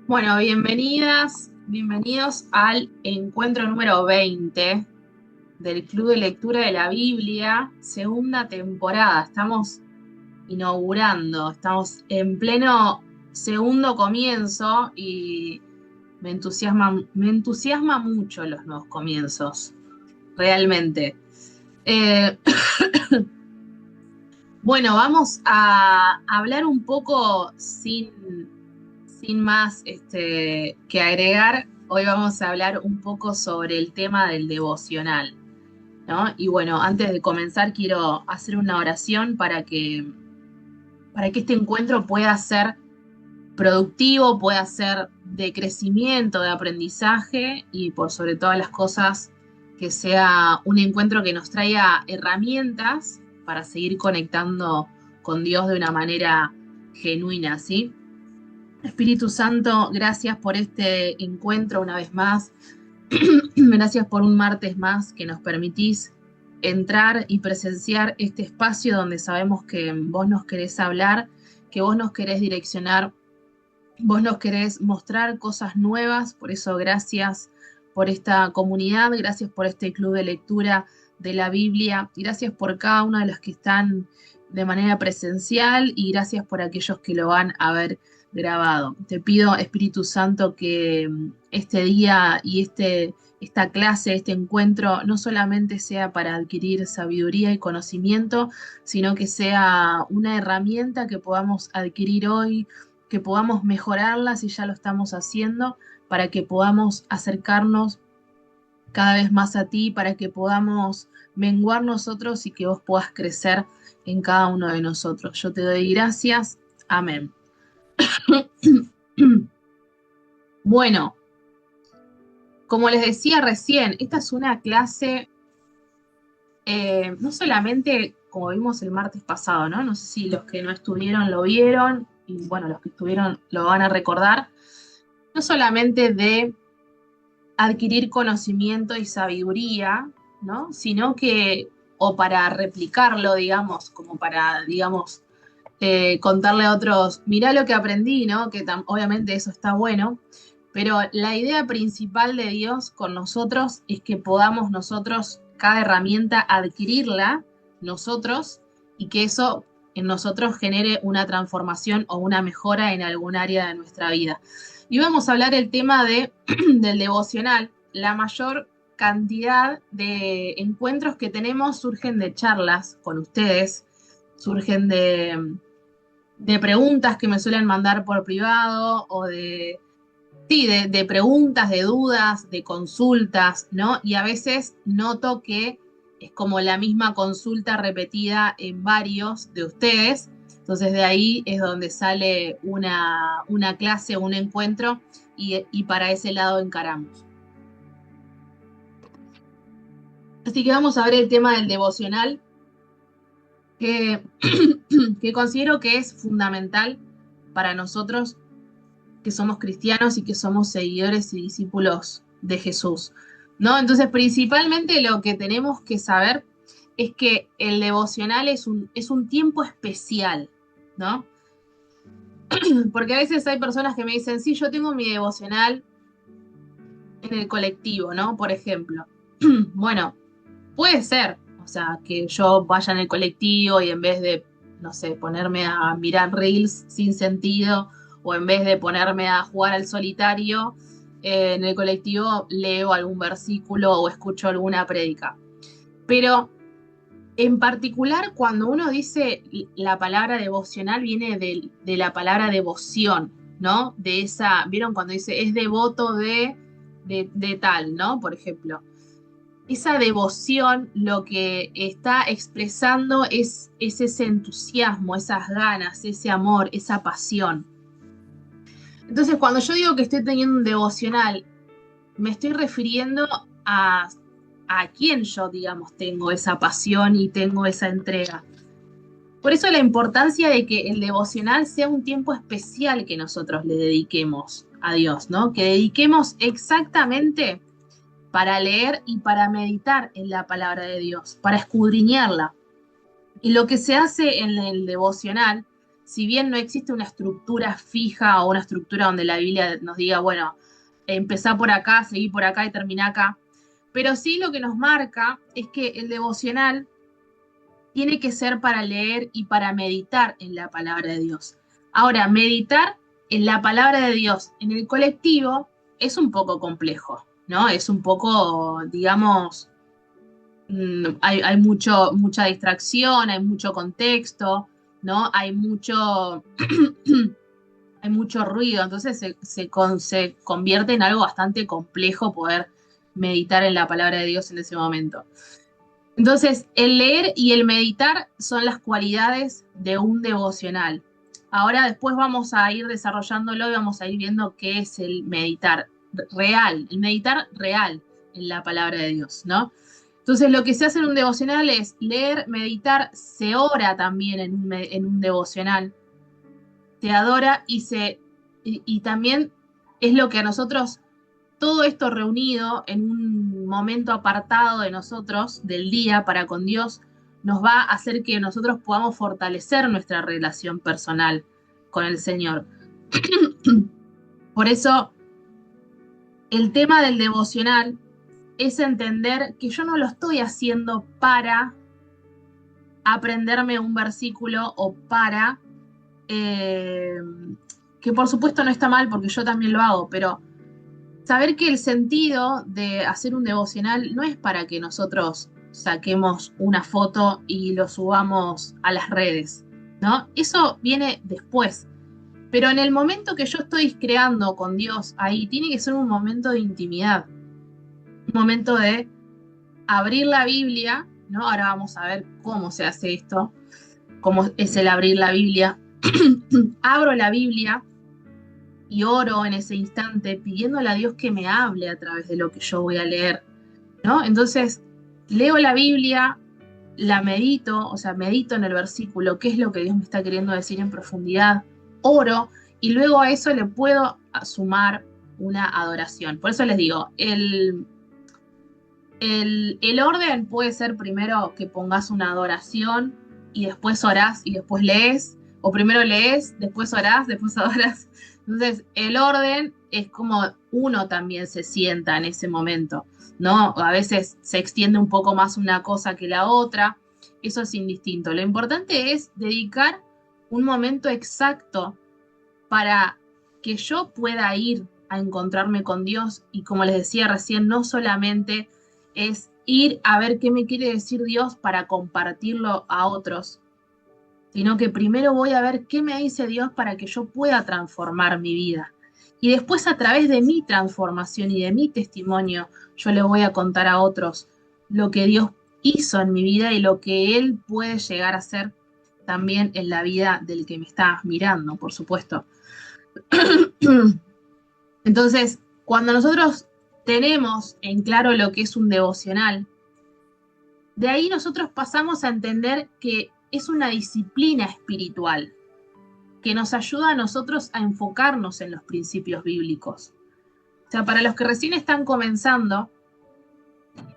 Bueno, bienvenidas, bienvenidos al encuentro número 20 del Club de Lectura de la Biblia, segunda temporada. Estamos inaugurando, estamos en pleno segundo comienzo y me entusiasma mucho los nuevos comienzos, realmente. Eh, bueno, vamos a hablar un poco sin más que agregar. Hoy vamos a hablar un poco sobre el tema del devocional, ¿no? Y bueno, antes de comenzar quiero hacer una oración para que este encuentro pueda ser productivo, pueda ser de crecimiento, de aprendizaje y por sobre todas las cosas que sea un encuentro que nos traiga herramientas para seguir conectando con Dios de una manera genuina, ¿sí? Espíritu Santo, gracias por este encuentro una vez más. Gracias por un martes más que nos permitís entrar y presenciar este espacio donde sabemos que vos nos querés hablar, que vos nos querés direccionar, vos nos querés mostrar cosas nuevas. Por eso gracias por esta comunidad, gracias por este club de lectura de la Biblia, gracias por cada uno de los que están de manera presencial y gracias por aquellos que lo van a ver grabado. Te pido, Espíritu Santo, que este día y esta clase, este encuentro, no solamente sea para adquirir sabiduría y conocimiento, sino que sea una herramienta que podamos adquirir hoy, que podamos mejorarla si ya lo estamos haciendo, para que podamos acercarnos cada vez más a ti, para que podamos menguar nosotros y que vos puedas crecer en cada uno de nosotros. Yo te doy gracias. Amén. Bueno, como les decía recién, esta es una clase, no solamente como vimos el martes pasado, ¿no? No sé si los que no estuvieron lo vieron, y bueno, los que estuvieron lo van a recordar, no solamente de adquirir conocimiento y sabiduría, ¿no? Sino que, o para replicarlo, digamos, como para, digamos, contarle a otros, mirá lo que aprendí, ¿no? Que obviamente eso está bueno, pero la idea principal de Dios con nosotros es que podamos nosotros, cada herramienta, adquirirla nosotros y que eso en nosotros genere una transformación o una mejora en algún área de nuestra vida. Y vamos a hablar el tema del devocional. La mayor cantidad de encuentros que tenemos surgen de charlas con ustedes, surgen de preguntas que me suelen mandar por privado o sí, de preguntas, de dudas, de consultas, ¿no? Y a veces noto que es como la misma consulta repetida en varios de ustedes. Entonces de ahí es donde sale una clase, un encuentro y para ese lado encaramos. Así que vamos a ver el tema del devocional, que, que considero que es fundamental para nosotros que somos cristianos y que somos seguidores y discípulos de Jesús, ¿no? Entonces, principalmente lo que tenemos que saber es que el devocional es un tiempo especial, ¿no? Porque a veces hay personas que me dicen, sí, yo tengo mi devocional en el colectivo, ¿no? Por ejemplo. Bueno, puede ser, o sea, que yo vaya en el colectivo y en vez de, no sé, ponerme a mirar reels sin sentido o en vez de ponerme a jugar al solitario, en el colectivo leo algún versículo o escucho alguna prédica. Pero en particular, cuando uno dice la palabra devocional, viene de la palabra devoción, ¿no? De esa, ¿vieron cuando dice es devoto de tal, ¿no? Por ejemplo, esa devoción lo que está expresando es ese entusiasmo, esas ganas, ese amor, esa pasión. Entonces, cuando yo digo que estoy teniendo un devocional, me estoy refiriendo a quién yo, digamos, tengo esa pasión y tengo esa entrega. Por eso la importancia de que el devocional sea un tiempo especial que nosotros le dediquemos a Dios, ¿no? Que dediquemos exactamente para leer y para meditar en la palabra de Dios, para escudriñarla. Y lo que se hace en el devocional si bien no existe una estructura fija o una estructura donde la Biblia nos diga, bueno, empezá por acá, seguí por acá y terminá acá, pero sí lo que nos marca es que el devocional tiene que ser para leer y para meditar en la palabra de Dios. Ahora, meditar en la palabra de Dios en el colectivo es un poco complejo, ¿no? Es un poco, digamos, hay mucha distracción, hay mucho contexto, ¿no? Hay mucho ruido, entonces se convierte en algo bastante complejo poder meditar en la palabra de Dios en ese momento. Entonces, el leer y el meditar son las cualidades de un devocional. Ahora después vamos a ir desarrollándolo y vamos a ir viendo qué es el meditar real, el meditar real en la palabra de Dios, ¿no? Entonces, lo que se hace en un devocional es leer, meditar, se ora también en un devocional, se adora y también es lo que a nosotros todo esto reunido en un momento apartado de nosotros, del día para con Dios, nos va a hacer que nosotros podamos fortalecer nuestra relación personal con el Señor. Por eso, el tema del devocional es entender que yo no lo estoy haciendo para aprenderme un versículo o para, que por supuesto no está mal porque yo también lo hago, pero saber que el sentido de hacer un devocional no es para que nosotros saquemos una foto y lo subamos a las redes, ¿no? Eso viene después. Pero en el momento que yo estoy creando con Dios ahí, tiene que ser un momento de intimidad, un momento de abrir la Biblia, ¿no? Ahora vamos a ver cómo se hace esto, cómo es el abrir la Biblia. Abro la Biblia y oro en ese instante pidiéndole a Dios que me hable a través de lo que yo voy a leer, ¿no? Entonces, leo la Biblia, la medito, o sea, medito en el versículo, qué es lo que Dios me está queriendo decir en profundidad, oro, y luego a eso le puedo sumar una adoración. Por eso les digo, el orden puede ser primero que pongas una adoración y después orás y después lees, o primero lees, después orás, después adoras. Entonces, el orden es como uno también se sienta en ese momento, ¿no? A veces se extiende un poco más una cosa que la otra, eso es indistinto. Lo importante es dedicar un momento exacto para que yo pueda ir a encontrarme con Dios y como les decía recién, no solamente es ir a ver qué me quiere decir Dios para compartirlo a otros, sino que primero voy a ver qué me dice Dios para que yo pueda transformar mi vida. Y después a través de mi transformación y de mi testimonio, yo le voy a contar a otros lo que Dios hizo en mi vida y lo que Él puede llegar a hacer también en la vida del que me está mirando, por supuesto. Entonces, cuando nosotros tenemos en claro lo que es un devocional, de ahí nosotros pasamos a entender que es una disciplina espiritual que nos ayuda a nosotros a enfocarnos en los principios bíblicos. O sea, para los que recién están comenzando,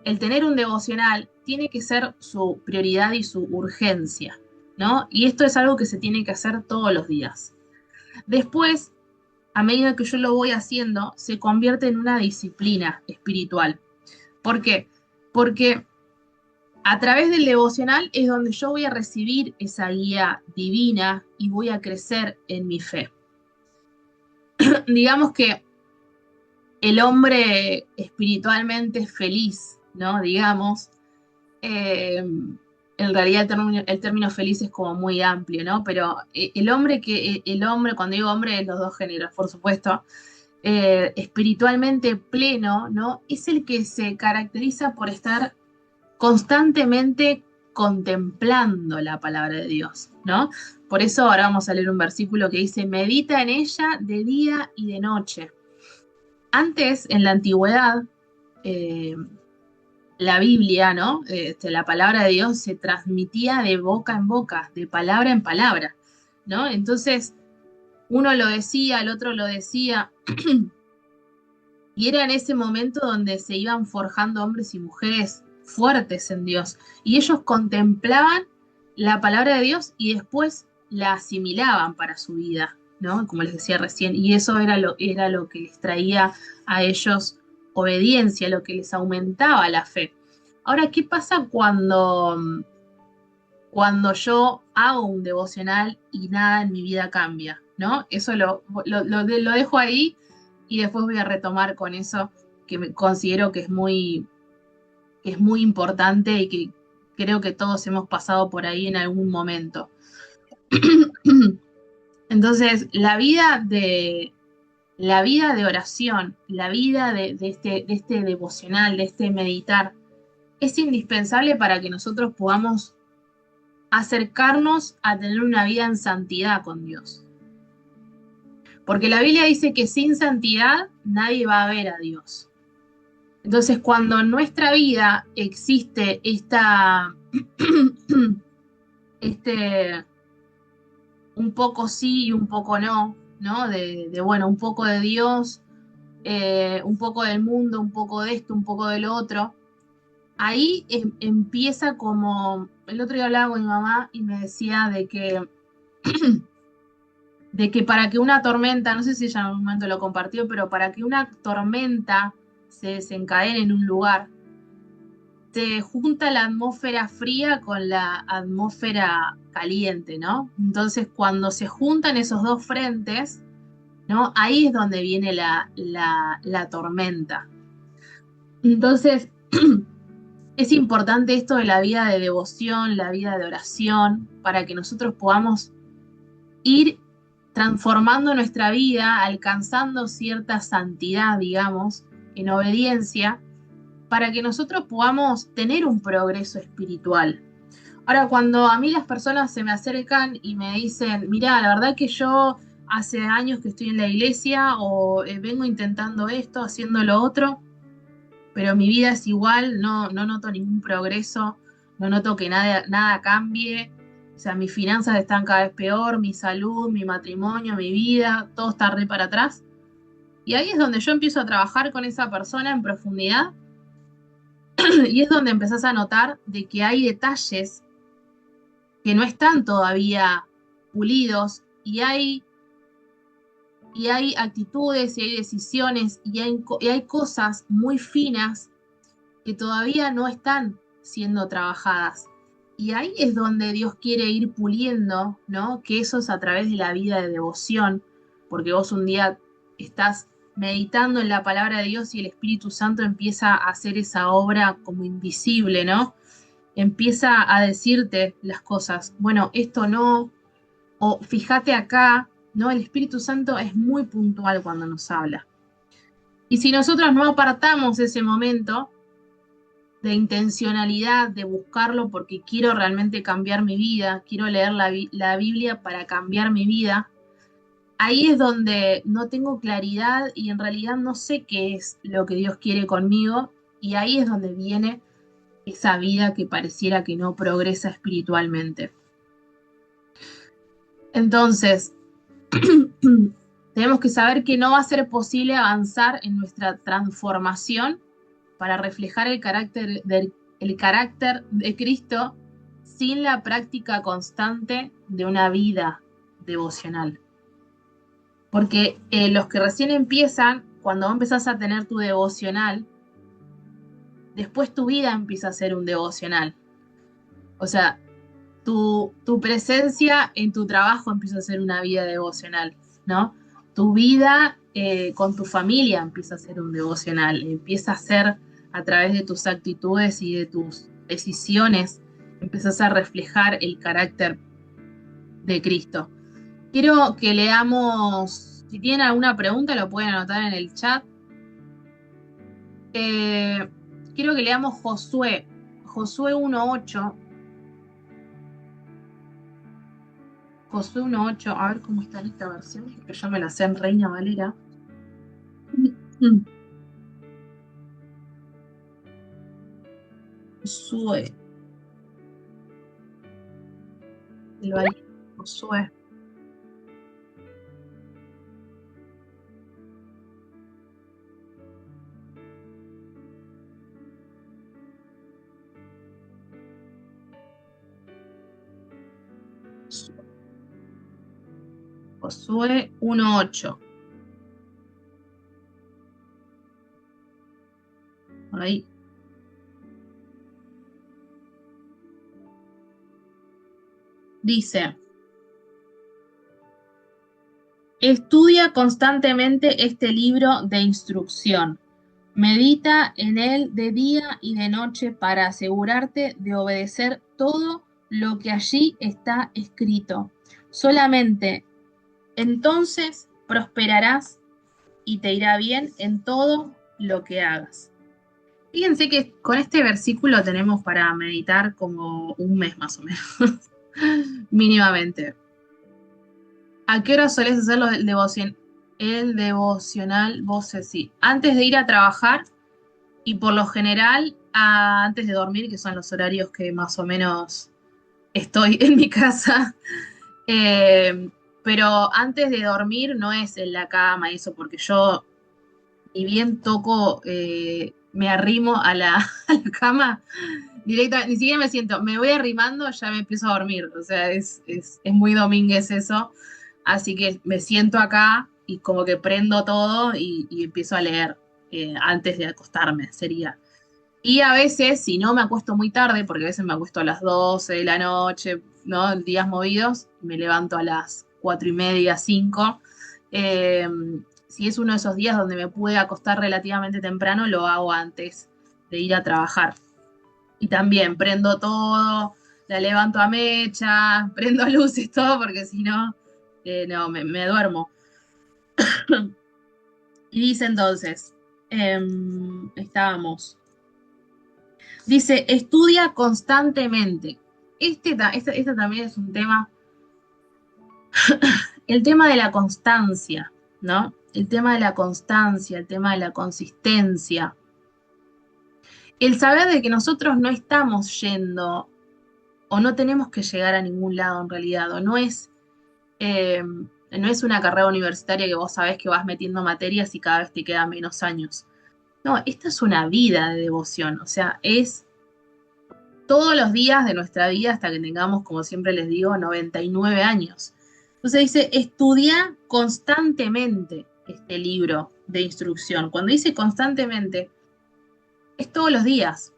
el tener un devocional tiene que ser su prioridad y su urgencia, ¿no? Y esto es algo que se tiene que hacer todos los días. Después, a medida que yo lo voy haciendo, se convierte en una disciplina espiritual. ¿Por qué? Porque a través del devocional es donde yo voy a recibir esa guía divina y voy a crecer en mi fe. Digamos que el hombre espiritualmente feliz, ¿no? Digamos, en realidad el término feliz es como muy amplio, ¿no? Pero el hombre, cuando digo hombre, es los dos géneros, por supuesto, espiritualmente pleno, ¿no? Es el que se caracteriza por estar constantemente contemplando la palabra de Dios, ¿no? Por eso ahora vamos a leer un versículo que dice, medita en ella de día y de noche. Antes, en la antigüedad, la Biblia, ¿no? La palabra de Dios se transmitía de boca en boca, de palabra en palabra, ¿no? Entonces, uno lo decía, el otro lo decía, y era en ese momento donde se iban forjando hombres y mujeres fuertes en Dios, y ellos contemplaban la palabra de Dios y después la asimilaban para su vida, ¿no? Como les decía recién, y eso era lo que les traía a ellos obediencia, lo que les aumentaba la fe. Ahora, ¿qué pasa cuando yo hago un devocional y nada en mi vida cambia, ¿no? Eso lo dejo ahí y después voy a retomar con eso que considero que es muy importante y que creo que todos hemos pasado por ahí en algún momento. Entonces, la vida de oración, la vida de este devocional, de este meditar, es indispensable para que nosotros podamos acercarnos a tener una vida en santidad con Dios. Porque la Biblia dice que sin santidad nadie va a ver a Dios. Entonces, cuando en nuestra vida existe este un poco sí y un poco no, ¿no? Bueno, un poco de Dios, un poco del mundo, un poco de esto, un poco del otro. Ahí empieza como, el otro día hablaba con mi mamá y me decía de que para que una tormenta, no sé si ella en algún momento lo compartió, pero para que una tormenta se desencadene en un lugar, se junta la atmósfera fría con la atmósfera caliente, ¿no? Entonces, cuando se juntan esos dos frentes, ¿no? Ahí es donde viene la tormenta. Entonces, es importante esto de la vida de devoción, la vida de oración, para que nosotros podamos ir transformando nuestra vida, alcanzando cierta santidad, digamos, en obediencia, para que nosotros podamos tener un progreso espiritual. Ahora, cuando a mí las personas se me acercan y me dicen, mira, la verdad que yo hace años que estoy en la iglesia o vengo intentando esto, haciendo lo otro, pero mi vida es igual, no noto ningún progreso, no noto que nada cambie, o sea, mis finanzas están cada vez peor, mi salud, mi matrimonio, mi vida, todo está re para atrás. Y ahí es donde yo empiezo a trabajar con esa persona en profundidad y es donde empezás a notar de que hay detalles que no están todavía pulidos y hay actitudes y hay decisiones y hay cosas muy finas que todavía no están siendo trabajadas. Y ahí es donde Dios quiere ir puliendo, ¿no? Que eso es a través de la vida de devoción, porque vos un día estás meditando en la palabra de Dios y el Espíritu Santo empieza a hacer esa obra como invisible, ¿no? Empieza a decirte las cosas, bueno, esto no, o fíjate acá, ¿no? El Espíritu Santo es muy puntual cuando nos habla. Y si nosotros no apartamos ese momento, de intencionalidad, de buscarlo porque quiero realmente cambiar mi vida, quiero leer la Biblia para cambiar mi vida, ahí es donde no tengo claridad y en realidad no sé qué es lo que Dios quiere conmigo y ahí es donde viene esa vida que pareciera que no progresa espiritualmente. Entonces, tenemos que saber que no va a ser posible avanzar en nuestra transformación para reflejar el carácter de Cristo sin la práctica constante de una vida devocional. Porque los que recién empiezan, cuando vos empezás a tener tu devocional, después tu vida empieza a ser un devocional. O sea, tu presencia en tu trabajo empieza a ser una vida devocional, ¿no? Tu vida con tu familia empieza a ser un devocional, empieza a ser a través de tus actitudes y de tus decisiones, empiezas a reflejar el carácter de Cristo. Quiero que leamos, si tienen alguna pregunta lo pueden anotar en el chat. Eh, Quiero que leamos Josué 1:8. Josué 1:8, a ver cómo está en esta versión, que yo me la sé en Reina Valera. Mm. Josué, el valiente Josué. Josué 1:8. Ahí. Dice, estudia constantemente este libro de instrucción. Medita en él de día y de noche para asegurarte de obedecer todo lo que allí está escrito. Solamente entonces prosperarás y te irá bien en todo lo que hagas. Fíjense que con este versículo tenemos para meditar como un mes más o menos, mínimamente. ¿A qué hora solés hacer el devocional vos sí? Antes de ir a trabajar y por lo general antes de dormir, que son los horarios que más o menos estoy en mi casa. Eh, pero antes de dormir no es en la cama y eso, porque yo ni bien toco, me arrimo a la, a la cama, directa, ni siquiera me siento, me voy arrimando, ya me empiezo a dormir. O sea, es muy domínguez eso. Así que me siento acá y como que prendo todo y empiezo a leer antes de acostarme, sería. Y a veces, si no me acuesto muy tarde, porque a veces me acuesto a las 12 de la noche, ¿no? Días movidos, me levanto a las 4:30, 5. Eh, si es uno de esos días donde me pude acostar relativamente temprano, lo hago antes de ir a trabajar. Y también prendo todo, la levanto a mecha, prendo luces, todo, porque si no, no, me duermo. Y dice entonces, estábamos. Dice, estudia constantemente. Este también es un tema, el tema de la constancia, ¿no? El tema de la constancia, el tema de la consistencia. El saber de que nosotros no estamos yendo o no tenemos que llegar a ningún lado en realidad, o no es una carrera universitaria que vos sabés que vas metiendo materias y cada vez te quedan menos años. No, esta es una vida de devoción, o sea, es todos los días de nuestra vida hasta que tengamos, como siempre les digo, 99 años. Entonces dice, estudia constantemente este libro de instrucción. Cuando dice constantemente, es todos los días.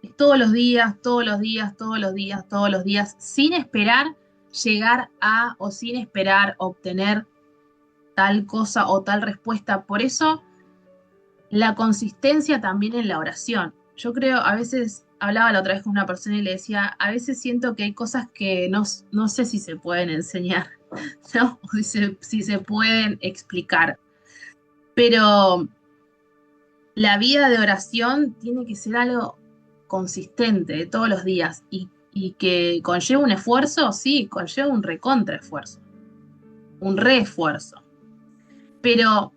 Es todos los días, todos los días, todos los días, todos los días, sin esperar llegar a o sin esperar obtener tal cosa o tal respuesta. Por eso la consistencia también en la oración. Yo creo, a veces hablaba la otra vez con una persona y le decía, a veces siento que hay cosas que no sé si se pueden enseñar, ¿no? O si se pueden explicar. Pero la vida de oración tiene que ser algo consistente de todos los días y que conlleva un esfuerzo, sí, conlleva un recontra esfuerzo, un reesfuerzo. Pero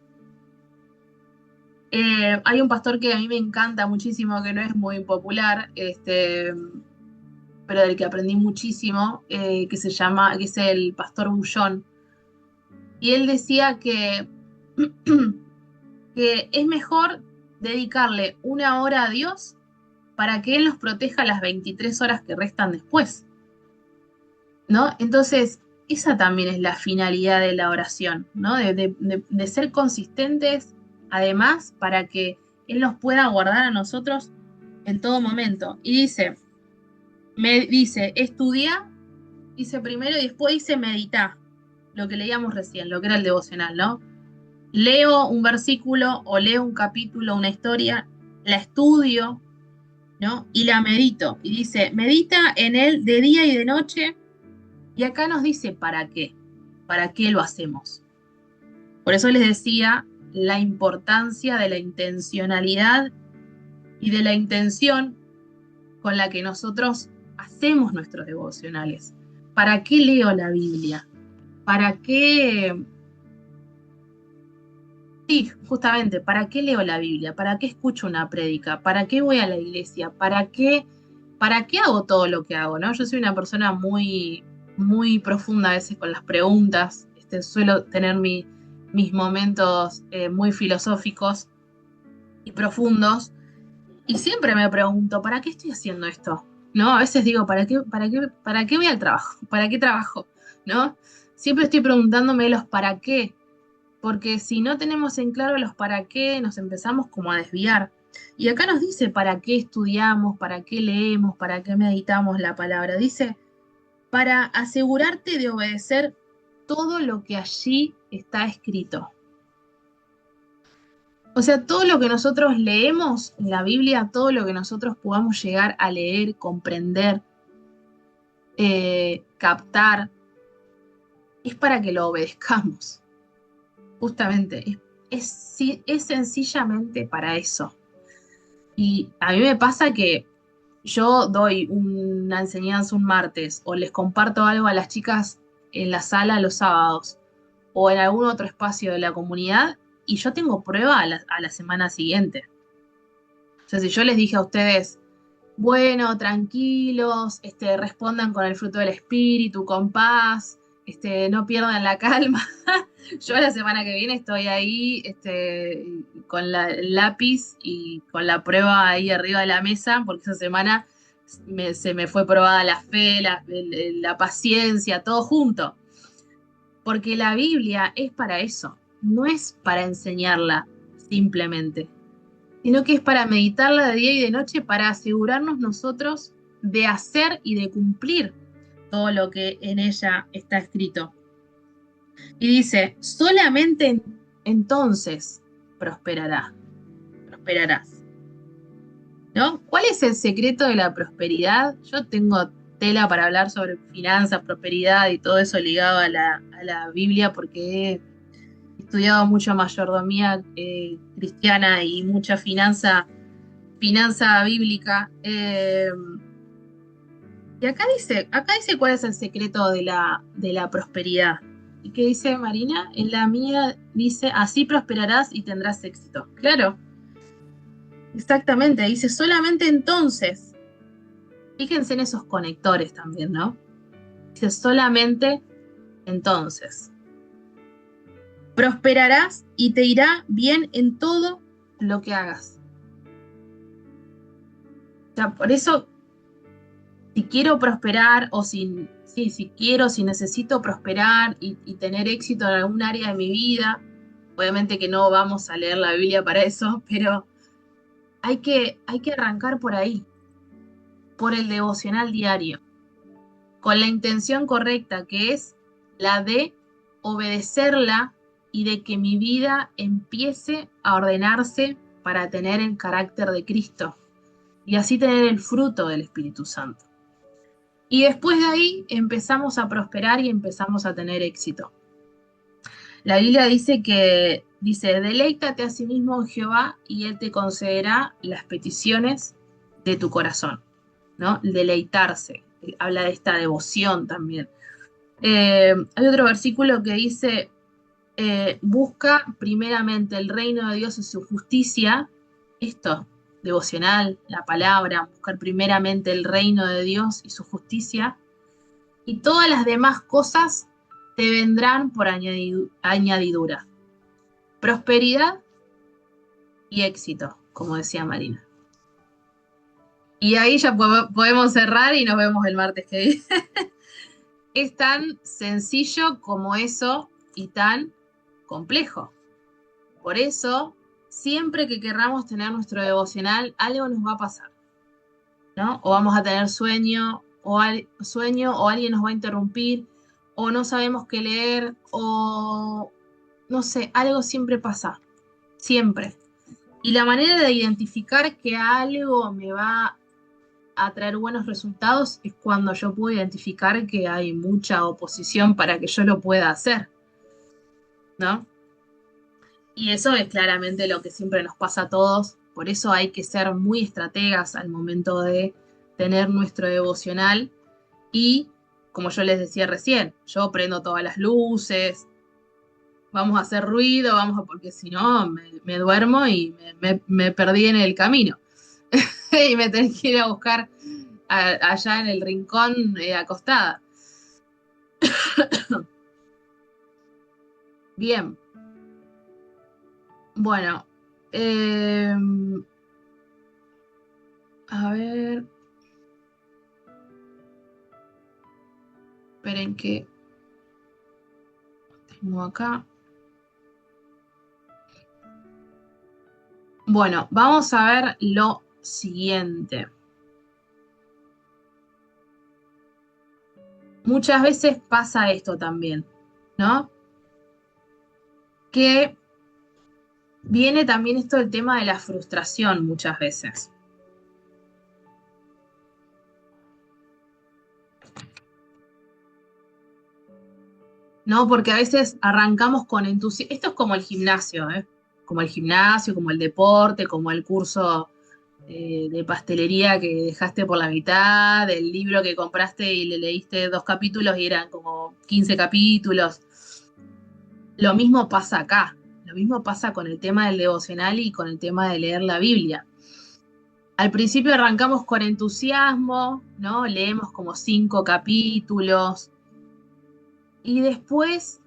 hay un pastor que a mí me encanta muchísimo, que no es muy popular, pero del que aprendí muchísimo, que que es el pastor Bullón. Y él decía que es mejor dedicarle 1 hora a Dios para que Él nos proteja las 23 horas que restan después, ¿no? Entonces, esa también es la finalidad de la oración, ¿no? De ser consistentes, además, para que Él nos pueda guardar a nosotros en todo momento. Y dice, estudia, dice primero y después dice medita, lo que leíamos recién, lo que era el devocional, ¿no? Leo un versículo o leo un capítulo, una historia, la estudio, ¿no? Y la medito. Y dice, medita en él de día y de noche. Y acá nos dice para qué lo hacemos. Por eso les decía la importancia de la intencionalidad y de la intención con la que nosotros hacemos nuestros devocionales. ¿Para qué leo la Biblia? ¿Para qué? Sí, justamente, ¿para qué leo la Biblia? ¿Para qué escucho una prédica? ¿Para qué voy a la iglesia? ¿Para qué hago todo lo que hago? ¿No? Yo soy una persona muy, muy profunda a veces con las preguntas. Suelo tener mis momentos muy filosóficos y profundos. Y siempre me pregunto, ¿para qué estoy haciendo esto? ¿No? A veces digo, ¿para qué voy al trabajo? ¿Para qué trabajo? ¿No? siempre estoy preguntándome los para qué, porque si no tenemos en claro los para qué, nos empezamos como a desviar. Y acá nos dice para qué estudiamos, para qué leemos, para qué meditamos la palabra. Dice, para asegurarte de obedecer todo lo que allí está escrito. O sea, todo lo que nosotros leemos en la Biblia, todo lo que nosotros podamos llegar a leer, comprender, captar, es para que lo obedezcamos. Justamente, es sencillamente para eso. Y a mí me pasa que yo doy una enseñanza un martes o les comparto algo a las chicas en la sala los sábados o en algún otro espacio de la comunidad y yo tengo prueba a la semana siguiente. O sea, si yo les dije a ustedes, bueno, tranquilos, respondan con el fruto del espíritu, con paz, no pierdan la calma. Yo la semana que viene estoy ahí, con el lápiz y con la prueba ahí arriba de la mesa, porque esa semana se me fue probada la fe, la paciencia, todo junto. Porque la Biblia es para eso, no es para enseñarla simplemente, sino que es para meditarla de día y de noche para asegurarnos nosotros de hacer y de cumplir todo lo que en ella está escrito. Y dice, solamente entonces prosperarás. ¿No? ¿Cuál es el secreto de la prosperidad? Yo tengo tela para hablar sobre finanzas, prosperidad y todo eso ligado a la Biblia porque he estudiado mucho mayordomía cristiana y mucha finanza bíblica. Y acá dice cuál es el secreto de la prosperidad. ¿Y qué dice Marina? En la mía dice, así prosperarás y tendrás éxito. Claro, exactamente. Dice, solamente entonces. Fíjense en esos conectores también, ¿no? Dice, solamente entonces. Prosperarás y te irá bien en todo lo que hagas. O sea, por eso si quiero prosperar o si necesito prosperar y tener éxito en algún área de mi vida, obviamente que no vamos a leer la Biblia para eso, pero hay que arrancar por ahí, por el devocional diario, con la intención correcta, que es la de obedecerla y de que mi vida empiece a ordenarse para tener el carácter de Cristo y así tener el fruto del Espíritu Santo. Y después de ahí empezamos a prosperar y empezamos a tener éxito. La Biblia dice, deleítate a sí mismo en Jehová y Él te concederá las peticiones de tu corazón, ¿no? Deleitarse, habla de esta devoción también. Hay otro versículo que dice, busca primeramente el reino de Dios y su justicia, esto, devocional, la palabra, buscar primeramente el reino de Dios y su justicia, y todas las demás cosas te vendrán por añadidura. Prosperidad y éxito, como decía Marina. Y ahí ya podemos cerrar y nos vemos el martes que viene. Es tan sencillo como eso y tan complejo. Por eso, siempre que querramos tener nuestro devocional, algo nos va a pasar, ¿no? O vamos a tener sueño, o alguien nos va a interrumpir, o no sabemos qué leer, o no sé, algo siempre pasa, siempre. Y la manera de identificar que algo me va a traer buenos resultados es cuando yo puedo identificar que hay mucha oposición para que yo lo pueda hacer, ¿no? Y eso es claramente lo que siempre nos pasa a todos, por eso hay que ser muy estrategas al momento de tener nuestro devocional y, como yo les decía recién, yo prendo todas las luces, vamos a hacer ruido, porque si no me duermo y me perdí en el camino. Y me tenés que ir a buscar allá en el rincón acostada. Bien, bueno, eh, a ver, esperen que Tengo acá. Bueno, vamos a ver lo siguiente. Muchas veces pasa esto también, ¿no? Que viene también esto del tema de la frustración muchas veces. ¿No? Porque a veces arrancamos con entusiasmo. Esto es como el gimnasio, ¿eh? Como el gimnasio, como el deporte, como el curso de pastelería que dejaste por la mitad, del libro que compraste y le leíste 2 capítulos y eran como 15 capítulos. Lo mismo pasa acá. Lo mismo pasa con el tema del devocional y con el tema de leer la Biblia. Al principio arrancamos con entusiasmo, ¿no? Leemos como 5 capítulos y después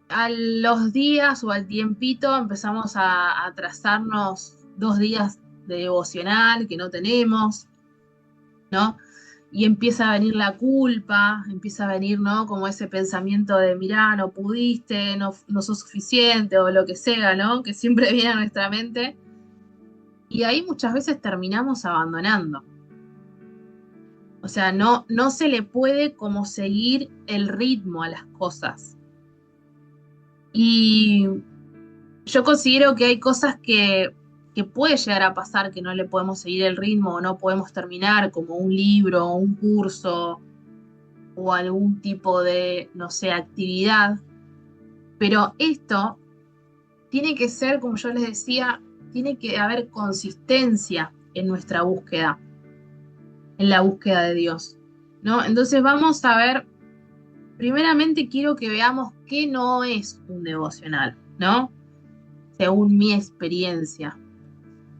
a los días o al tiempito empezamos a trazarnos 2 días de devocional que no tenemos, ¿no? Y empieza a venir la culpa, empieza a venir, ¿no? Como ese pensamiento de, mirá, no pudiste, no sos suficiente o lo que sea, ¿no? Que siempre viene a nuestra mente. Y ahí muchas veces terminamos abandonando. O sea, no se le puede como seguir el ritmo a las cosas. Y yo considero que hay cosas que puede llegar a pasar que no le podemos seguir el ritmo o no podemos terminar, como un libro, un curso o algún tipo de, no sé, actividad. Pero esto tiene que ser, como yo les decía, tiene que haber consistencia en nuestra búsqueda, en la búsqueda de Dios, ¿no? Entonces vamos a ver, primeramente quiero que veamos qué no es un devocional, ¿no? Según mi experiencia.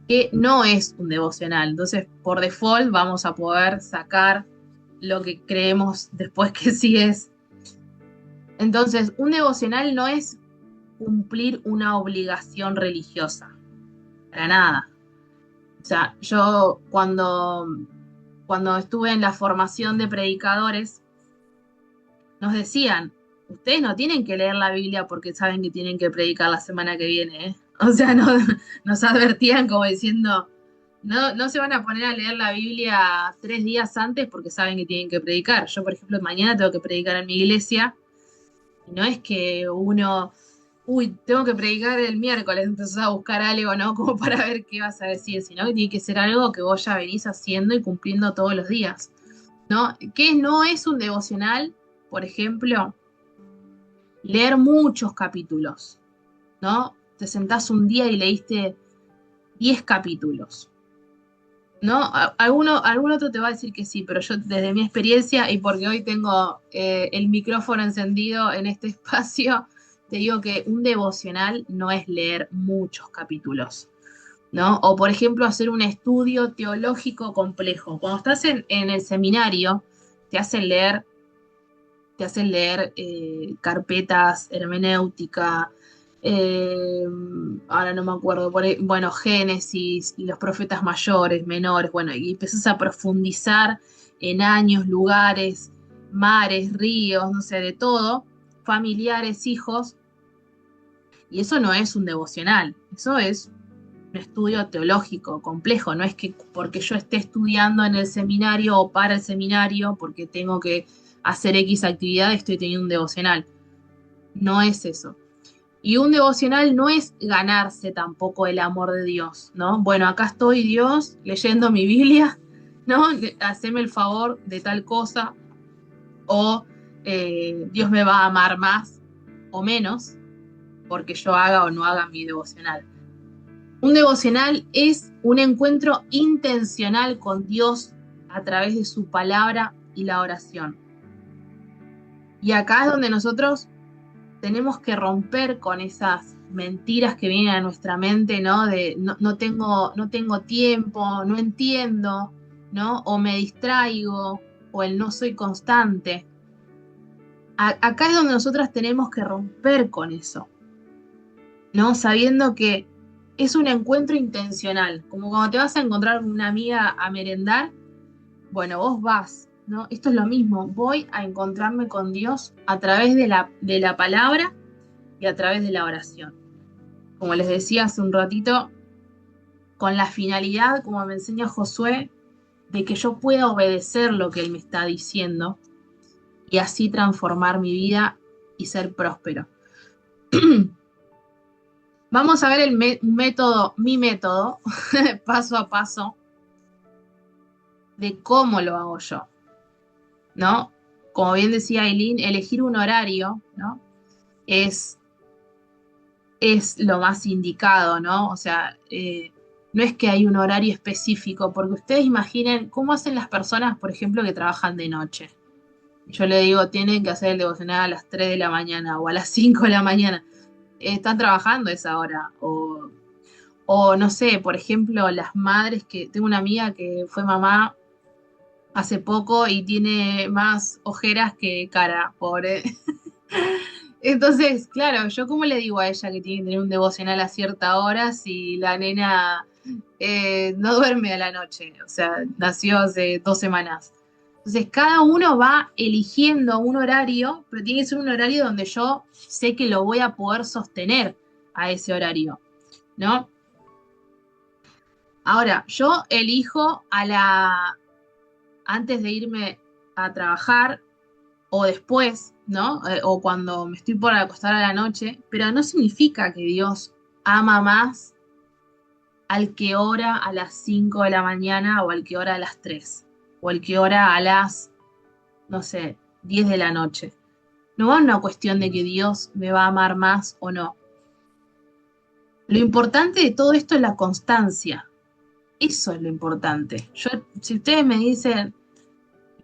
Que no es un devocional. Entonces, por default, vamos a poder sacar lo que creemos después que sí es. Entonces, un devocional no es cumplir una obligación religiosa, para nada. O sea, yo cuando estuve en la formación de predicadores, nos decían, ustedes no tienen que leer la Biblia porque saben que tienen que predicar la semana que viene, ¿eh? O sea, nos advertían como diciendo, no se van a poner a leer la Biblia 3 días antes porque saben que tienen que predicar. Yo, por ejemplo, mañana tengo que predicar en mi iglesia y no es que uno, uy, tengo que predicar el miércoles, entonces a buscar algo, ¿no? Como para ver qué vas a decir, sino que tiene que ser algo que vos ya venís haciendo y cumpliendo todos los días, ¿no? ¿Qué no es un devocional? Por ejemplo, leer muchos capítulos, ¿no? Te sentás un día y leíste 10 capítulos. ¿No? Alguno otro te va a decir que sí, pero yo desde mi experiencia y porque hoy tengo el micrófono encendido en este espacio, te digo que un devocional no es leer muchos capítulos, ¿no? O por ejemplo hacer un estudio teológico complejo. Cuando estás en el seminario, te hacen leer, te hacen leer carpetas, hermenéutica, eh, ahora no me acuerdo, bueno, Génesis y los profetas mayores, menores, bueno, y empiezas a profundizar en años, lugares, mares, ríos, no sé, de todo, familiares, hijos, y eso no es un devocional, eso es un estudio teológico complejo, no es que porque yo esté estudiando en el seminario o para el seminario, porque tengo que hacer X actividad, estoy teniendo un devocional. No es eso. Y un devocional no es ganarse tampoco el amor de Dios, ¿no? Bueno, acá estoy Dios leyendo mi Biblia, ¿no? Haceme el favor de tal cosa, o Dios me va a amar más o menos porque yo haga o no haga mi devocional. Un devocional es un encuentro intencional con Dios a través de su palabra y la oración. Y acá es donde nosotros tenemos que romper con esas mentiras que vienen a nuestra mente, ¿no? De no tengo tiempo, no entiendo, ¿no? O me distraigo, o el no soy constante. Acá es donde nosotras tenemos que romper con eso, ¿no? Sabiendo que es un encuentro intencional, como cuando te vas a encontrar con una amiga a merendar, bueno, vos vas, ¿no? Esto es lo mismo, voy a encontrarme con Dios a través de la palabra y a través de la oración. Como les decía hace un ratito, con la finalidad, como me enseña Josué, de que yo pueda obedecer lo que él me está diciendo y así transformar mi vida y ser próspero. Vamos a ver método, mi método, paso a paso, de cómo lo hago yo, ¿no? Como bien decía Aileen, elegir un horario, ¿no? Es, es lo más indicado, ¿no? O sea, no es que hay un horario específico, porque ustedes imaginen cómo hacen las personas, por ejemplo, que trabajan de noche. Yo le digo, tienen que hacer el devocional a las 3 de la mañana o a las 5 de la mañana. Están trabajando a esa hora. O no sé, por ejemplo, las madres que... Tengo una amiga que fue mamá hace poco y tiene más ojeras que cara, pobre. Entonces, claro, yo cómo le digo a ella que tiene que tener un devocional a cierta hora si la nena no duerme a la noche, o sea, nació hace 2 semanas. Entonces, cada uno va eligiendo un horario, pero tiene que ser un horario donde yo sé que lo voy a poder sostener a ese horario, ¿no? Ahora, yo elijo antes de irme a trabajar o después, ¿no? O cuando me estoy por acostar a la noche, pero no significa que Dios ama más al que ora a las 5 de la mañana o al que ora a las 3 o al que ora a las, no sé, 10 de la noche. No es una cuestión de que Dios me va a amar más o no. Lo importante de todo esto es la constancia. Eso es lo importante. Yo, si ustedes me dicen,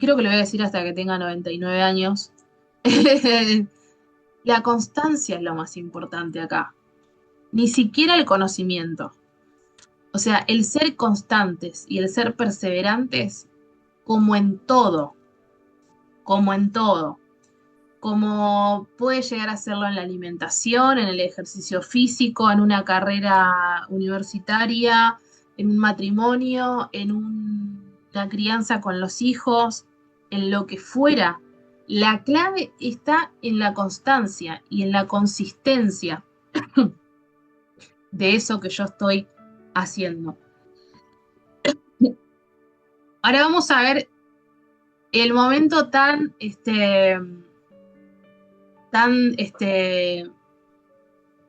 creo que lo voy a decir hasta que tenga 99 años, la constancia es lo más importante acá. Ni siquiera el conocimiento. O sea, el ser constantes y el ser perseverantes, como en todo, como en todo. Como puede llegar a hacerlo en la alimentación, en el ejercicio físico, en una carrera universitaria, en un matrimonio, en la crianza con los hijos, en lo que fuera. La clave está en la constancia y en la consistencia de eso que yo estoy haciendo. Ahora vamos a ver el momento tan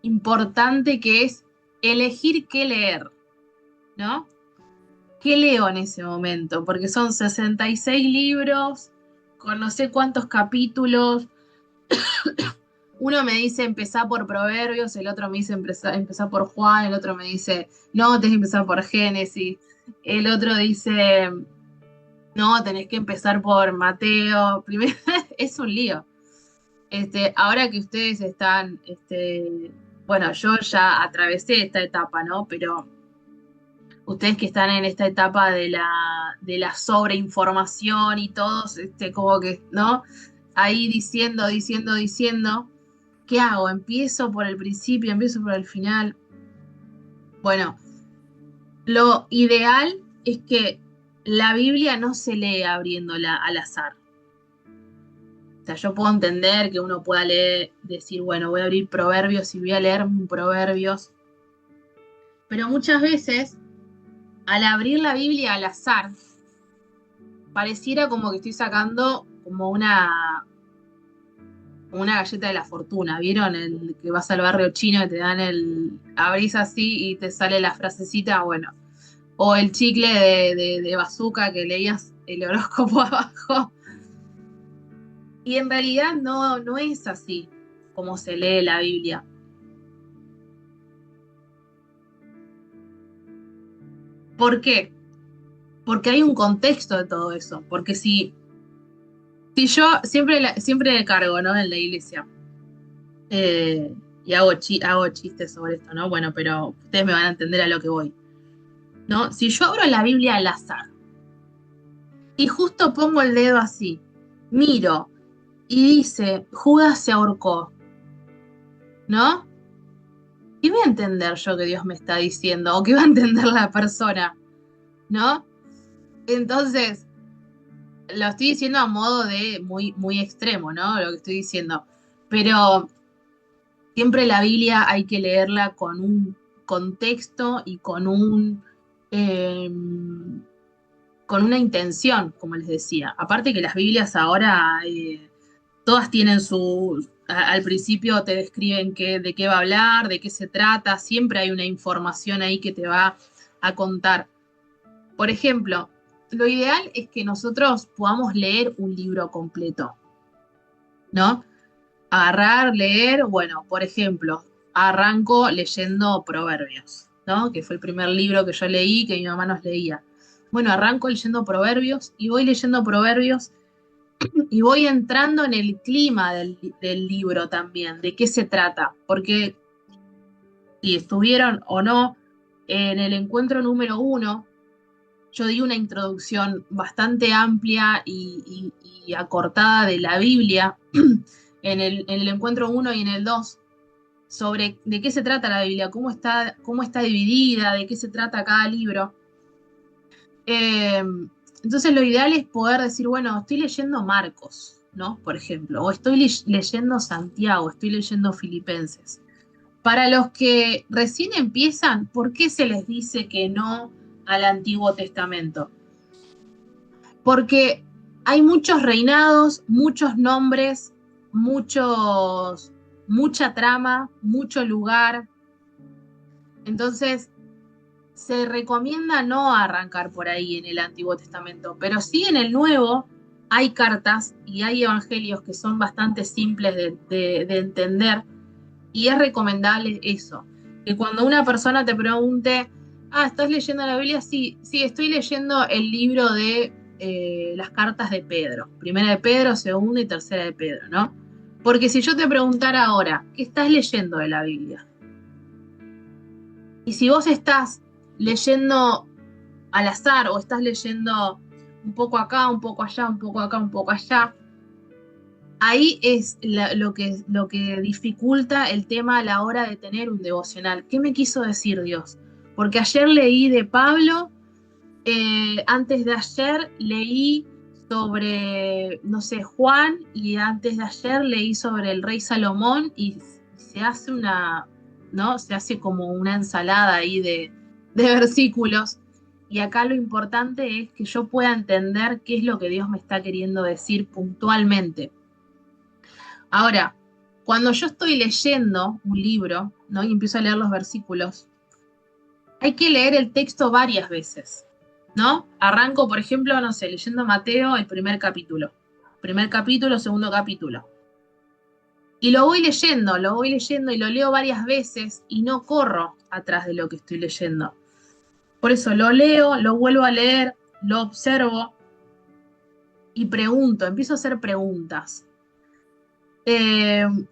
importante que es elegir qué leer, ¿no? ¿Qué leo en ese momento? Porque son 66 libros, con no sé cuántos capítulos. Uno me dice empezar por Proverbios, el otro me dice empezar por Juan, el otro me dice, no, tenés que empezar por Génesis, el otro dice, no, tenés que empezar por Mateo. Primero, es un lío. Ahora que ustedes están, bueno, yo ya atravesé esta etapa, ¿no? Pero ustedes que están en esta etapa de la sobreinformación y todos, como que, ¿no? Ahí diciendo, ¿qué hago? ¿Empiezo por el principio? ¿Empiezo por el final? Bueno, lo ideal es que la Biblia no se lee abriéndola al azar. O sea, yo puedo entender que uno pueda leer, decir, bueno, voy a abrir Proverbios y voy a leer Proverbios, pero muchas veces, al abrir la Biblia al azar, pareciera como que estoy sacando como una galleta de la fortuna. ¿Vieron? El que vas al barrio chino y te dan abrís así y te sale la frasecita, bueno. O el chicle de bazooka que leías el horóscopo abajo. Y en realidad no es así como se lee la Biblia. ¿Por qué? Porque hay un contexto de todo eso. Porque si yo siempre cargo, ¿no? En la iglesia. Y hago chistes sobre esto, ¿no? Bueno, pero ustedes me van a entender a lo que voy. ¿No? Si yo abro la Biblia al azar y justo pongo el dedo así, miro y dice, Judas se ahorcó, ¿no? ¿Qué voy a entender yo que Dios me está diciendo? ¿O qué va a entender la persona? ¿No? Entonces, lo estoy diciendo a modo de muy, muy extremo, ¿no? Lo que estoy diciendo. Pero Siempre la Biblia hay que leerla con un contexto y eh, con una intención, como les decía. Aparte que las Biblias ahora todas tienen al principio te describen de qué va a hablar, de qué se trata, siempre hay una información ahí que te va a contar. Por ejemplo, lo ideal es que nosotros podamos leer un libro completo, ¿no? Agarrar, leer, bueno, por ejemplo, arranco leyendo Proverbios, ¿no? Que fue el primer libro que yo leí, que mi mamá nos leía. Bueno, arranco leyendo Proverbios y voy leyendo Proverbios y voy entrando en el clima del libro también, de qué se trata, porque si estuvieron o no en el encuentro número 1, yo di una introducción bastante amplia y acortada de la Biblia en el encuentro 1 y en el 2 sobre de qué se trata la Biblia, cómo está dividida, de qué se trata cada libro. Eh, entonces lo ideal es poder decir, bueno, estoy leyendo Marcos, ¿no? Por ejemplo, o estoy leyendo Santiago, estoy leyendo Filipenses. Para los que recién empiezan, ¿por qué se les dice que no al Antiguo Testamento? Porque hay muchos reinados, muchos nombres, mucha trama, mucho lugar. Entonces, se recomienda no arrancar por ahí en el Antiguo Testamento, pero sí en el Nuevo hay cartas y hay evangelios que son bastante simples de entender y es recomendable eso, que cuando una persona te pregunte, ¿estás leyendo la Biblia? Sí, sí, estoy leyendo el libro de las cartas de Pedro, primera de Pedro, segunda y tercera de Pedro, ¿no? Porque si yo te preguntara ahora, ¿qué estás leyendo de la Biblia? Y si vos estás leyendo al azar o estás leyendo un poco acá, un poco allá, un poco acá, un poco allá, ahí es lo que dificulta el tema a la hora de tener un devocional. ¿Qué me quiso decir Dios? Porque ayer leí de Pablo, antes de ayer leí sobre, no sé, Juan, y antes de ayer leí sobre el rey Salomón, y se hace ¿no? Se hace como una ensalada ahí de versículos. Y acá lo importante es que yo pueda entender qué es lo que Dios me está queriendo decir puntualmente. Ahora, cuando yo estoy leyendo un libro, ¿no? Y empiezo a leer los versículos, hay que leer el texto varias veces, ¿no? Arranco, por ejemplo, no sé, leyendo Mateo, el primer capítulo. Primer capítulo, segundo capítulo. Y lo voy leyendo y lo leo varias veces y no corro atrás de lo que estoy leyendo. Por eso lo leo, lo vuelvo a leer, lo observo y pregunto, empiezo a hacer preguntas.